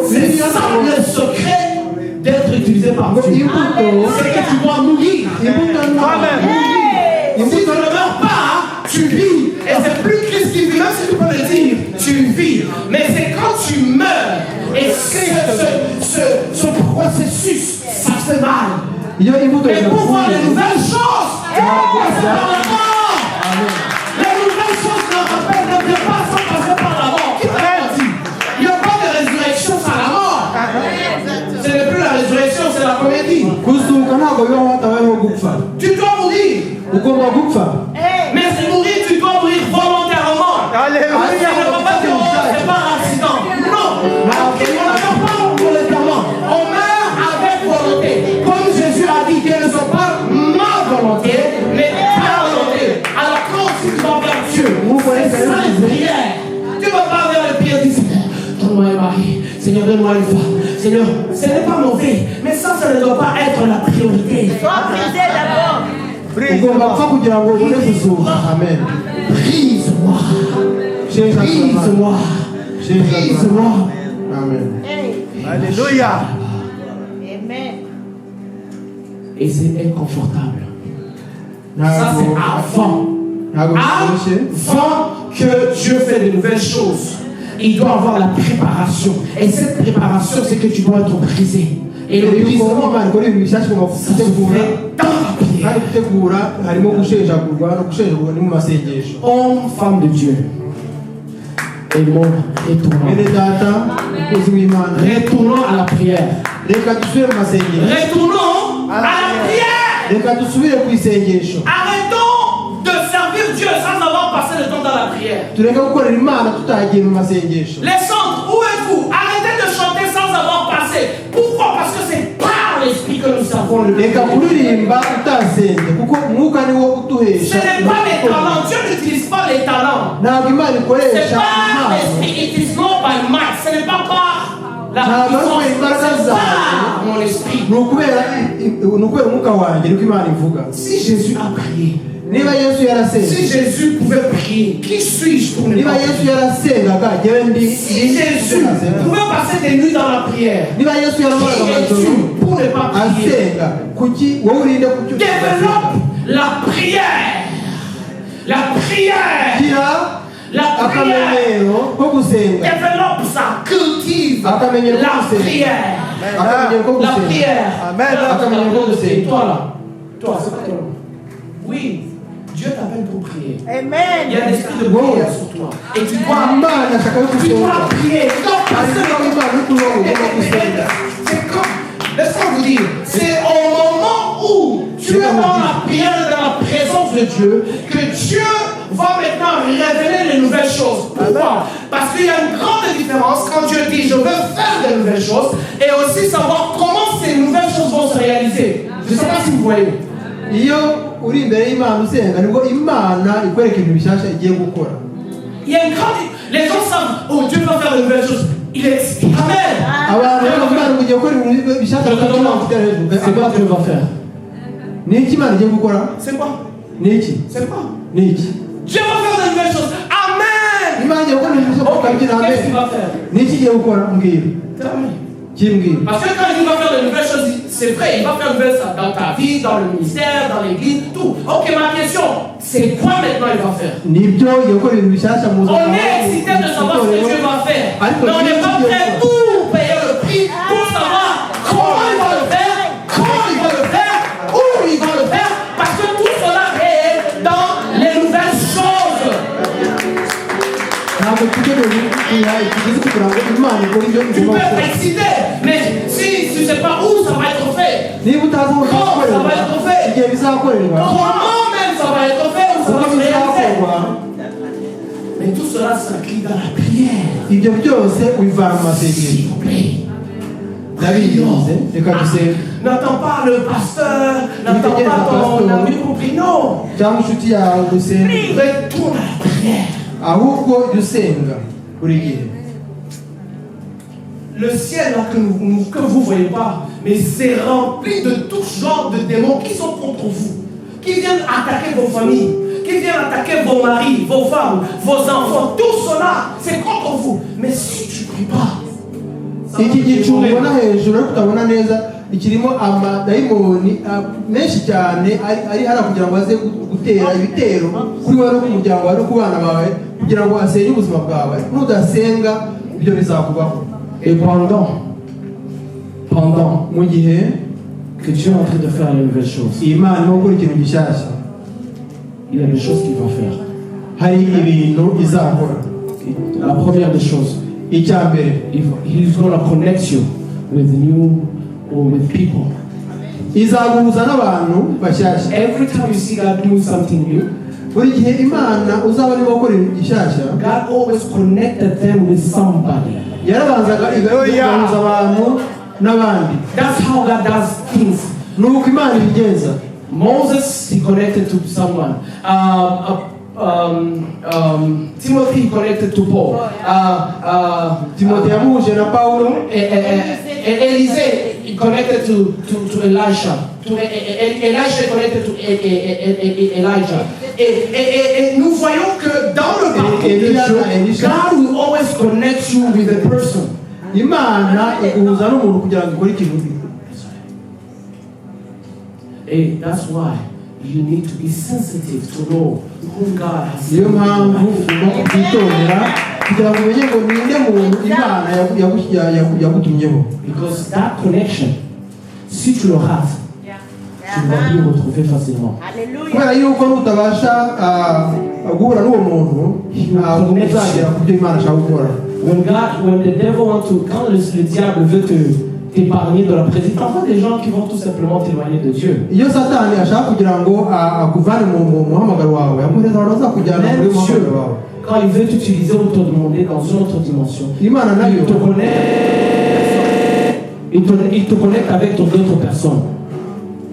C'est ça le secret d'être utilisé par Dieu. C'est que tu dois mourir. Si tu ne meurs pas, tu vis. Et c'est plus Christ qui vit, même si tu peux le dire, tu vis. Mais c'est quand tu meurs. Et ce processus, ça fait mal. iyo imbuto Et pour voir les yapfuye, nouvelles choses, c'est par la mort. Les nouvelles choses ne viennent pas sans passer par la mort. Qui t'a dit? Il n'y a pas de résurrection sans la mort. Ce n'est plus la résurrection, c'est la comédie. kuzuka ntabwo bibaho hatabayeho gupfa. Tu dois mourir. ugomba gupfa, Mais c'est mourir, tu dois mourir volontairement. Alléluia. Ça ne veut pas dire oh, c'est pas un accident. Non. On ne meurt pas volontairement. On meurt avec volonté. Comme Jésus a dit qu'elles ne sont pas ma volonté, mais ta volonté. Alors quand tu vas vers Dieu, c'est ça une prière. Tu ne vas pas vers le prière du Seigneur. Donne-moi un mari. Seigneur, donne-moi une femme. Seigneur, ce n'est pas mauvais, mais ça ne doit pas être la priorité. Sois brisé d'abord. ugomba gupfa kugira ngo ubone kuzuka. Amen. Brise-moi. Shenjagura. Brise-moi. Brise-moi. Amen. Alléluia. Amen. Et c'est inconfortable. Ça, ntabwo c'est avant. ntabwo byoroshye. Avant que Dieu fait de nouvelles choses, il doit avoir la préparation. Et cette préparation, c'est que tu dois être brisé. Et le Mbere yuko brisement, Imana ikora ibintu bishyashya ugomba ça se gutegura, fait dans la prière. kandi gutegura harimo gushenjagurwa no gushenjagurwa ni mu masengesho. Homme, femme de Dieu. Aimons, retournons. Bene data, umukozi w'Imana, Retournons à la prière. reka dusubire mu masengesho. Retournons à la prière. Reka dusubire ku isengesho. Arrêtons de servir Dieu sans avoir passé le temps dans la prière. tureke gukorera Imana tutagiye mu masengesho. Les centres, où êtes-vous? Arrêtez de chanter sans avoir passé. Pourquoi? Parce que c'est par l'esprit que nous servons le reka Dieu. kuririmba utasenze kuko umwuka niwo Ce uduhesha. n'est pas les talents. Dieu n'utilise pas les talents. ntabwo Imana C'est ikoresha pas impano. l'esprit. It is not by might. Ce n'est pas par la ntabwo ari puissance. kubera imbaraga C'est zawe, par mon esprit. ni ukubera umwuka wanjye niko Imana ivuga. Si Jésus a prié, Niba Yesu yarasenga, si Jésus pouvait prier, qui suis-je pour ne niba pas Yesu prier? yarasengaga njyewe ndi Si Jésus pouvait passer des nuits dans la prière, niba Yesu yaramaraga qui amajoro es-tu pour ne pas prier? asenga, kuki wowe urinde kuki Développe la prière. La prière. gira La prière. akamenyero ko gusenga, Développe ça. Cultive akamenyero ko la gusenga, prière. akamenyero ko La gusenga. prière. Amen. Akamenyero ko gusenga. Toi là. Toi, c'est pas toi. Oui. Dieu t'appelle pour prier. Il y Amen. a un esprit de prière sur toi. Et tu dois, Imana ashaka yo tu gusenga. dois prier. Non, parce Ariko que Imana uri kubaho ugomba gusenga. c'est comme, laisse-moi vous dire, c'est au moment où tu es dans la prière et dans la présence de Dieu que Dieu va maintenant révéler les nouvelles choses. Pourquoi? Parce qu'il y a une grande différence quand Dieu dit je veux faire de nouvelles choses et aussi savoir comment ces nouvelles choses vont se réaliser. Je ne sais pas si vous voyez. Iyo uri imbere y'Imana usenga nibwo Imana ikwereka ibintu bishyashya igiye gukora. Il y a une grande. Les gens savent, oh Dieu va faire de nouvelles choses. Il est. Amen. Abantu b'Imana mugiye gukora ibintu bishyashya kandi Imana ifite hejuru. C'est quoi Dieu va faire? Ni iki Imana igiye gukora? C'est quoi? Ni iki? C'est quoi? Ni iki? Dieu va faire de nouvelles choses. Amen. Imana igiye gukora ibintu bishyashya Ok, ukabyina qu'est-ce qu'il amen. va faire? Ni iki igiye gukora mbwira? Amen. Kimbwira. Parce que quand il va faire de nouvelles choses, c'est vrai, il va faire de nouvelles choses dans ta vie, dans le ministère, dans l'église, tout. Ok, ma question, c'est quoi maintenant il va faire? Nibyo igiye gukora ibintu bishyashya mu buzima On bwawe, est excité de savoir ce que Dieu va faire. Ariko Mais on n'est pas Dieu prêt va- pour payer le prix, pour savoir comment il va le faire, quand il va le faire, où il va le faire, parce que tout cela est dans les nouvelles choses. ntabwo tugenewe tugeze kugira ngo Imana ikore ibyo Tu igomba peux gukora. être excité, mais si tu ne sais pas où ça va être fait, Niba utazi aho Comment ça va être fait? igihe bizakorerwa, comment même ça va être fait, où ça va uko se réaliser. bizakorwa, Mais tout cela s'inscrit dans la prière. ibyo byose ubivana mu S'il masengesho. vous plaît. Ndabizi, reka dusenge. N'attends pas le pasteur, n'attends pas ton ami pour prier. Non. Cyangwa inshuti yawe dusenge, Retourne à la prière. ahubwo jya usenga buri gihe. Le ciel là que vous ne voyez pas, mais c'est rempli de tout genre de démons qui sont contre vous, qui viennent attaquer vos familles, qui viennent attaquer vos maris, vos femmes, vos enfants. Tout cela, c'est contre vous. Mais si tu ne pries pas, ça va Iki te gicu dévorer. ubona hejuru ariko utabona neza, kirimo amadayimoni menshi cyane ari hano kugira ngo aze gutera ibitero kuri wowe no ku muryango wawe no ku bana bawe kugira ngo asenye ubuzima bwawe. Nudasenga ibyo bizakubaho. Et pendant Mu gihe que Dieu est en train de faire une nouvelle chose, Imana irimo gukora ikintu gishyashya, il y a des choses qu'il va faire. hari ibintu izakora. La première des choses, Icya mbere, He's going to connect you with new or with people. izaguhuza n'abantu bashyashya. Every time you see God doing something new, Buri gihe Imana uzaba arimo gukora ibintu gishyashya, God always connected them with somebody. yarabanzaga igahuza abantu n'abandi. That's how God does things. Ni uko Imana ibigenza. Moses, he connected to someone. Timothy, he connected to Paul. Timote yamuhuje na Pawulo, Élisée, he connected to Elisha. Elisha connected to Elijah. Et nous voyons que dans le parcours de Dieu, God will always connect you with a person. Imana iguhuza n'umuntu kugira ngo ikore ikintu. And that's why you need to be sensitive to know who God has Niyo sent mpamvu you. ugomba kubyitondera kugira ngo umenye ngo ninde muntu Imana yagutumyeho. Because that connection, si tu le rates, tu ne vas plus le retrouver facilement. Alléluia. Kubera yuko nutabasha guhura n'uwo muntu ntabwo uzagera ku byo Imana ashaka gukora. When the devil wants to, quand le diable veut t'épargner de la présence, parfois des gens qui vont tout simplement t'éloigner de Dieu. Iyo Satani ashaka kugira ngo akuvane mu muhamagaro wawe, akohereza abantu bazakujyana muri Même muhamagaro Dieu, wawe. quand il veut t'utiliser ou te demander dans une autre dimension, Imana nayo il te connecte avec d'autres personnes.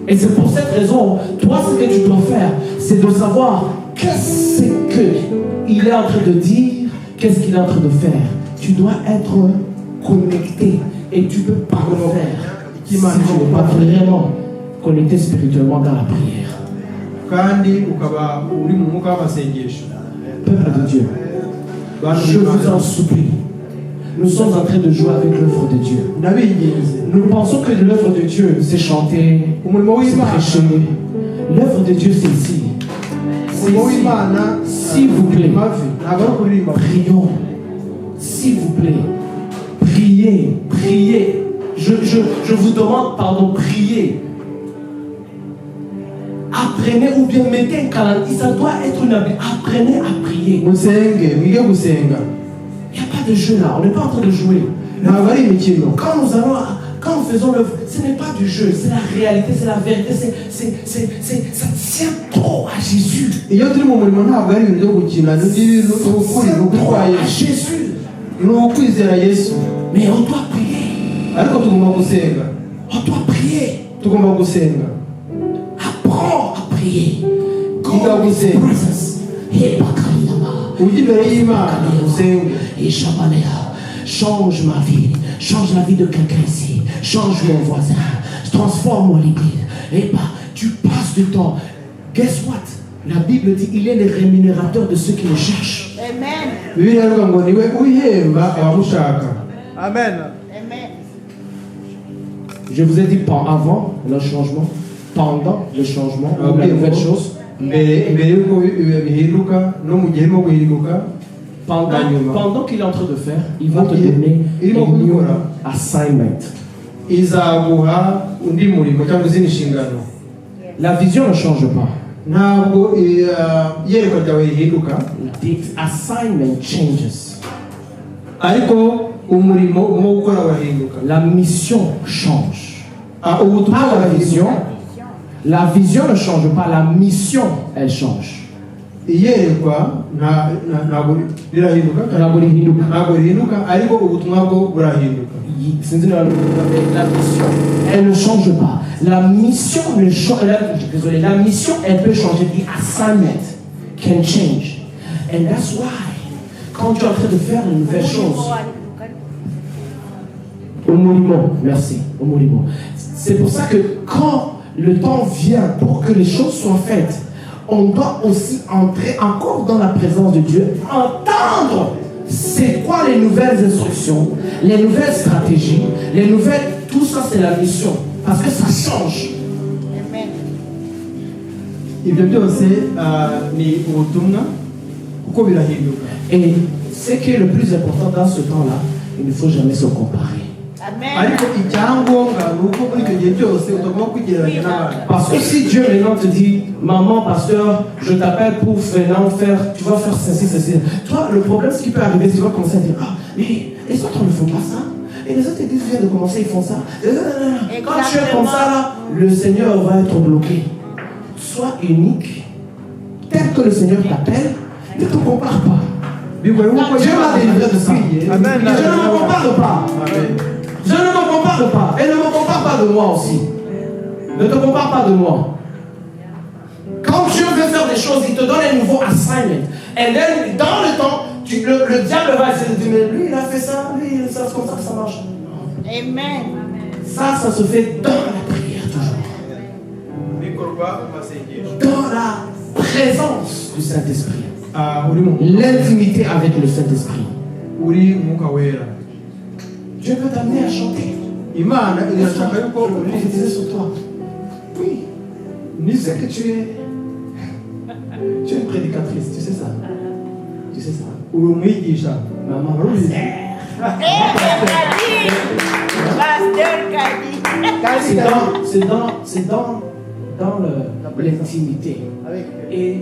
Et c'est pour cette raison, toi, ce que tu dois faire, c'est de savoir qu'est-ce qu'il est en train de dire, qu'est-ce qu'il est en train de faire. Tu dois être connecté et tu ne peux pas le faire qui si m'a tu n'es pas vraiment connecté spirituellement dans la prière. kandi ukaba uri mu mwuka w'amasengesho. Peuple de Dieu, je vous en supplie. Nous sommes en train de jouer avec l'œuvre de Dieu. Nous pensons que l'œuvre de Dieu, c'est chanter, c'est prêcher. L'œuvre de Dieu, c'est ici. S'il vous plaît, prions. S'il vous plaît, priez, priez. Je vous demande, pardon, priez. Apprenez ou bien mettez un calendrier. Ça doit être une habitude. Apprenez à prier. Il n'y a pas de jeu là. On n'est pas en train de jouer. Quand nous faisons l'œuvre, ce n'est pas du jeu, c'est la réalité, c'est la vérité, ça tient trop à Jésus. Trop à Jésus. Mais on doit prier. On doit prier. Apprends à prier. God is presence. Change ma vie. Change la vie de quelqu'un ici. Change mon voisin. Transforme mon limite. Et bah, tu passes du temps. Guess what? La Bible dit il est le rémunérateur de ceux qui le cherchent. Amen. Amen. Amen. Je vous ai dit avant le changement, pendant le changement, la nouvelle chose. Pendant qu'il est en train de faire, il va te donner un new assignment. La vision ne change pas. The assignment changes. La mission change. Pas la vision. La vision ne change pas, la mission, elle change. La mission, elle ne change pas. La mission ne change. Désolé, la mission, elle peut changer. The assignment can change. And that's why, quand tu es en train de faire une nouvelle chose, au monument, merci, au monument. C'est pour ça que quand le temps vient pour que les choses soient faites, on doit aussi entrer encore dans la présence de Dieu, entendre c'est quoi les nouvelles instructions, les nouvelles stratégies, les nouvelles, tout ça c'est la mission, parce que ça change. Amen. Et ce qui est le plus important dans ce temps-là, il ne faut jamais se comparer. Amen. Parce que si Dieu maintenant te dit, maman, pasteur, je t'appelle pour faire, tu vas faire ceci. Toi, le problème, ce qui peut arriver, c'est que tu vas commencer à dire, ah, mais les autres ne font pas ça. Et les autres églises viennent de commencer, ils font ça. Quand tu es comme ça, là, le Seigneur va être bloqué. Sois unique, tel que le Seigneur t'appelle, ne te compare pas. Dieu m'a délivré de ça. Amen. Je ne me compare pas. Amen. Je ne me compare pas. Et ne me compare pas de moi aussi. Ne te compare pas de moi. Quand Dieu veut faire des choses, il te donne un nouveau assignment. Et then, dans le temps, le diable va essayer de dire, mais lui, il a fait ça, lui, c'est comme ça que ça marche. Amen. Ça se fait dans la prière toujours. Dans la présence du Saint-Esprit. L'intimité avec le Saint-Esprit. Dieu peut t'amener à chanter. Je vais prophétiser sur toi. Oui. Tu sais que tu es une prédicatrice, tu sais ça. Tu sais ça. Maman, c'est dans l'intimité. Et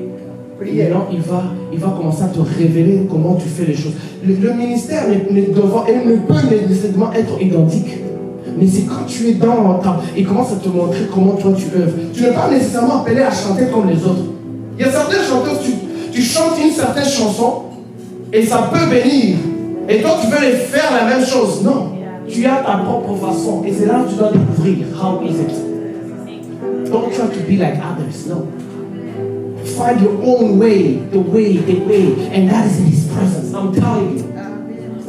maintenant, il va commencer à te révéler comment tu fais les choses. Le ministère ne peut nécessairement être identique. Mais c'est quand tu es dans le temps, il commence à te montrer comment toi tu œuvres. Tu n'es pas nécessairement appelé à chanter comme les autres. Il y a certaines chanteuses, tu chantes une certaine chanson et ça peut bénir. Et toi tu veux les faire la même chose. Non, tu as ta propre façon. Et c'est là que tu dois découvrir. How is it? Don't try to be like others. No. Find your own way, the way, and that is in His presence. I'm telling you.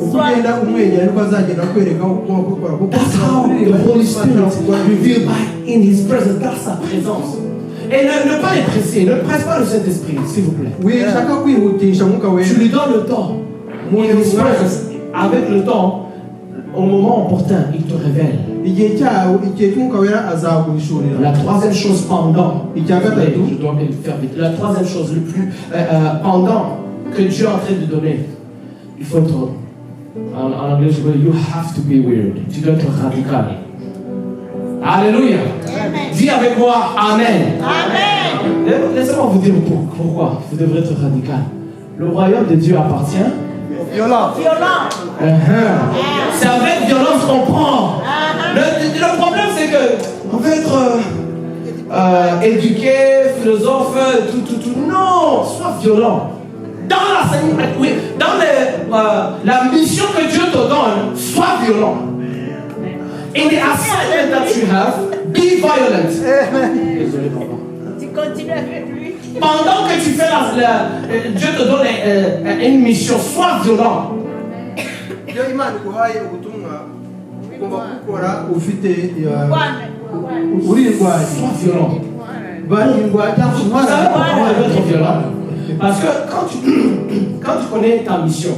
uko ugenda umwegera niko azagenda kwereka uko gukora kuko That's how the Holy Spirit revealed by in His presence. Dans sa présence. Et ne pas les presser. Ne presse pas le Saint-Esprit, s'il vous plaît. wishaka kwihutisha mwuka wera Tu lui donnes le temps. In His presence, avec le temps, au moment opportun, il te révèle. igihe cyawo igihe cy'umwuka wera azaguhishurira. La troisième chose pendant. Je dois le faire vite. La troisième chose, le plus pendant que Dieu est en train de donner, il faut être en anglais, je veux dire, you have to be weird. Tu dois être radical. Alléluia. Dis avec moi, Amen. Amen. Laissez-moi vous dire pourquoi vous devrez être radical. Le royaume de Dieu appartient. Violent. Violent. C'est avec violence qu'on prend. Le problème, c'est que on veut être éduqué, philosophe, tout. Non, sois violent. Dans la mission que Dieu te donne, sois violent. In the assignment that you have, be violent. Désolé, papa. Tu continues avec lui. Pendant que tu fais Dieu te donne une mission, sois violent. iyo Imana iguhaye ubutumwa ugomba gukora ufite urirwaye Sois violent. barindwa cyangwa Vous savez pourquoi on umwana doit être violent? Parce que quand tu connais ta mission,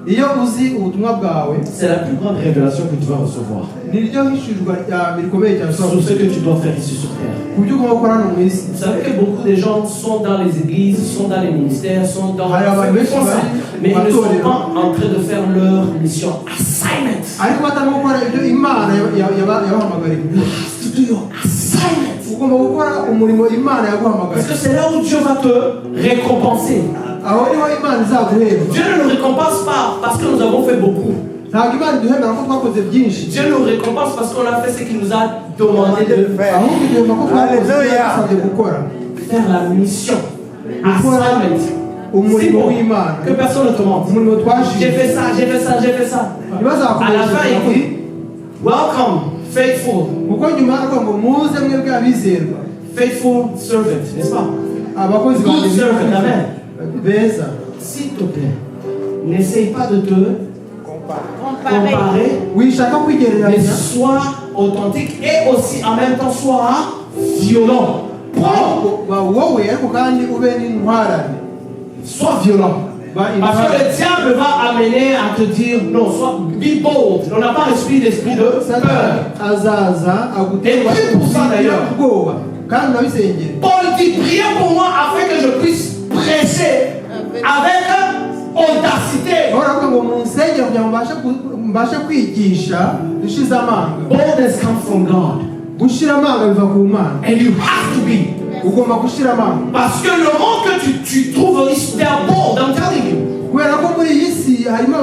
iyo uzi ubutumwa bwawe c'est la plus grande révélation que tu vas recevoir niryo hishurirwa rikomeye cyane sur ce que tu dois faire ici sur terre. ku byo ugomba gukora hano mu isi. Vous savez que beaucoup de gens sont dans les églises, sont dans les ministères, sont dans ils font ça, mais ils ne sont pas en train de faire leur mission assignment. ariko batarimo gukora ibyo Imana yabahamagariye gukora. To do your assignment. ugomba gukora umurimo Imana Parce yaguhamagariye. que c'est là où Dieu va te récompenser. aho niho Imana izaguhemba. Dieu ne nous récompense pas parce que nous avons fait beaucoup. ntabwo Imana iduhembera ko twakoze byinshi, Dieu nous récompense parce qu'on a fait ce qu'il nous a demandé de faire. ahubwo iduhemba ko twakoze ibyo yadusabye gukora. Faire la mission. Assignment. C'est umurimo bon. w'Imana, Que personne ne te mente. umurimo J'ai twashinze. fait ça, j'ai fait ça, j'ai fait ça. À ntibazakomeze la fin, il dit, welcome, faithful, kuko nyuma aravuga ngo muze mwebwe abizerwa, faithful servant, n'est-ce pas? abakozi Good banjye servant, amen. beza. S'il te plaît, n'essaye pas de te Comparer. comparer, wishaka mais kwigereranya, sois authentique et aussi en même temps sois violent. Prends, ba wowe ariko kandi ube n'intwarane. sois violent. Ba Parce que intwarane. le diable va amener à te dire non, sois be bold. On n'a pas l'esprit de peur. Satani azaza agutera Et prie pour ça, d'ailleurs. ubwoba kandi unabisengere. Paul dit priez pour moi afin que je puisse prêcher avec audacité. Uravuga ngo munsengere kugira ngo mbashe kwigisha dushize amanga. Boldness comes from God. Gushira amanga biva ku Mana. And you have to be. Ugomba gushira amanga. Parce que le monde que tu trouves ici, they are bold, I'm telling you. Kubera ko muri iyi si harimo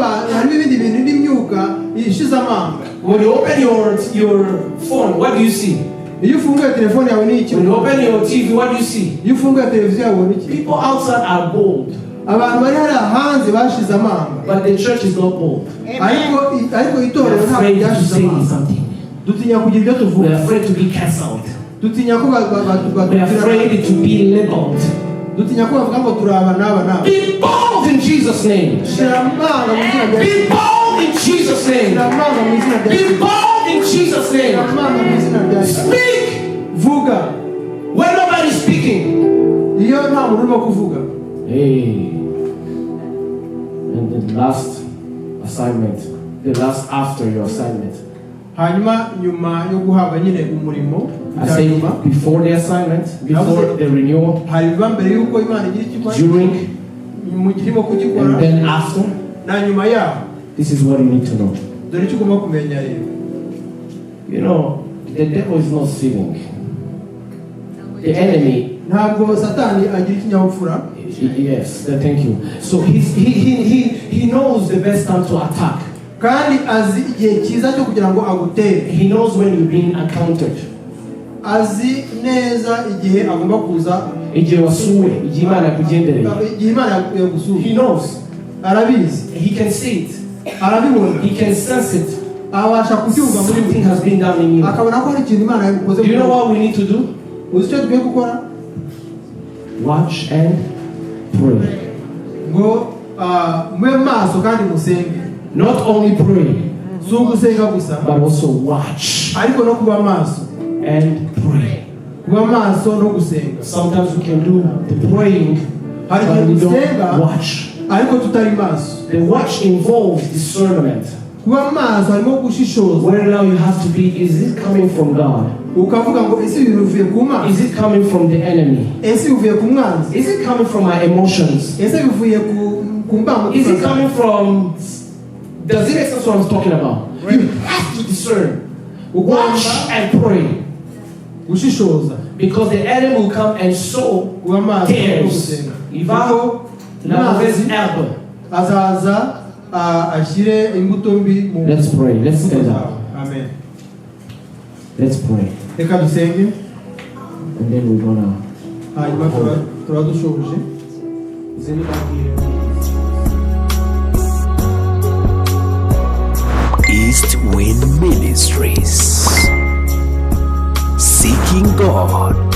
ibindi bintu n'imyuka ishize amanga. When you open your phone, what do you see? Iyo ufunguye telefone yawe ni iki? When you open your TV, what do you see? Iyo ufunguye televiziyo yawe ni iki? People outside are bold, Abantu bari hariya hanze bashize amanga. but the church is not bold. Ariko itorero We're ntabwo afraid to ryashize say amanga. something. Dutinya kugira ibyo We're tuvuga. afraid to be cancelled. Dutinya ko We're afraid to be labeled. dutinya ko bavuga ngo turaba n'aba. Be bold in Jesus' name. Shira amanga mu izina rya Be bold in Jesus' name. Shira amanga mu izina rya Be bold in Jesus' Shira name. amanga mu izina rya Speak Vuga. when nobody's speaking. Iyo nta muntu urimo kuvuga. Hey. And the last assignment, the last after your assignment. Hanyuma nyuma yo guhabwa nyine umurimo I say before the assignment, before the renewal, hari biba mbere y'uko Imana igira icyo ikora, during, mu gihe irimo kugikora, and then after. na nyuma yaho. This is what you need to know. Dore icyo ugomba kumenya rero. You know, the devil is not stealing. The enemy, Ntabwo Satani agira ikinyabupfura. yes, thank you. So he knows the best time to attack. Kandi azi igihe cyiza cyo kugira ngo agutere. He knows when you're being encountered. Azi neza igihe agomba kuza, Igihe wasuwe, igihe Imana yakugendereye. igihe Imana yagusura. He knows. Arabizi. He can see it. Arabibona. He can sense it. Abasha kubyumva muri Something we. has been done in you. Akabona ko hari ikintu Imana yagukoze. Do you know what we need to do? Uzi icyo dukwiye gukora? Watch and pray. Ngo mube maso kandi musenge. Not only pray, si ugusenga gusa but also watch ariko no kuba maso and pray. kuba maso no gusenga. Sometimes we can do the praying, Hari but igihe we don't dusenga watch. ariko tutari maso. The watch involves discernment. kuba maso harimo gushishoza, Where now you have to be, is it coming from God? ukavuga ngo ese ibi bivuye ku mana, Is it coming from the enemy? ese bivuye ku mwanzi, Is it coming from my emotions? ese bivuye ku mbango, Is it coming from, does it make sense what I'm talking about? You have to discern. Watch and pray. gushishoza. Because the enemy will come and sow kuba maso no tares. gusenga. Il va la mauvaise herbe. azaza ashyire imbuto mbi mu Let's pray. Let's stand zawe. up. Amen. Let's pray. Reka dusenge And then we're gonna. hanyuma turaba dushoboje. East Wind Ministries. Seeking God.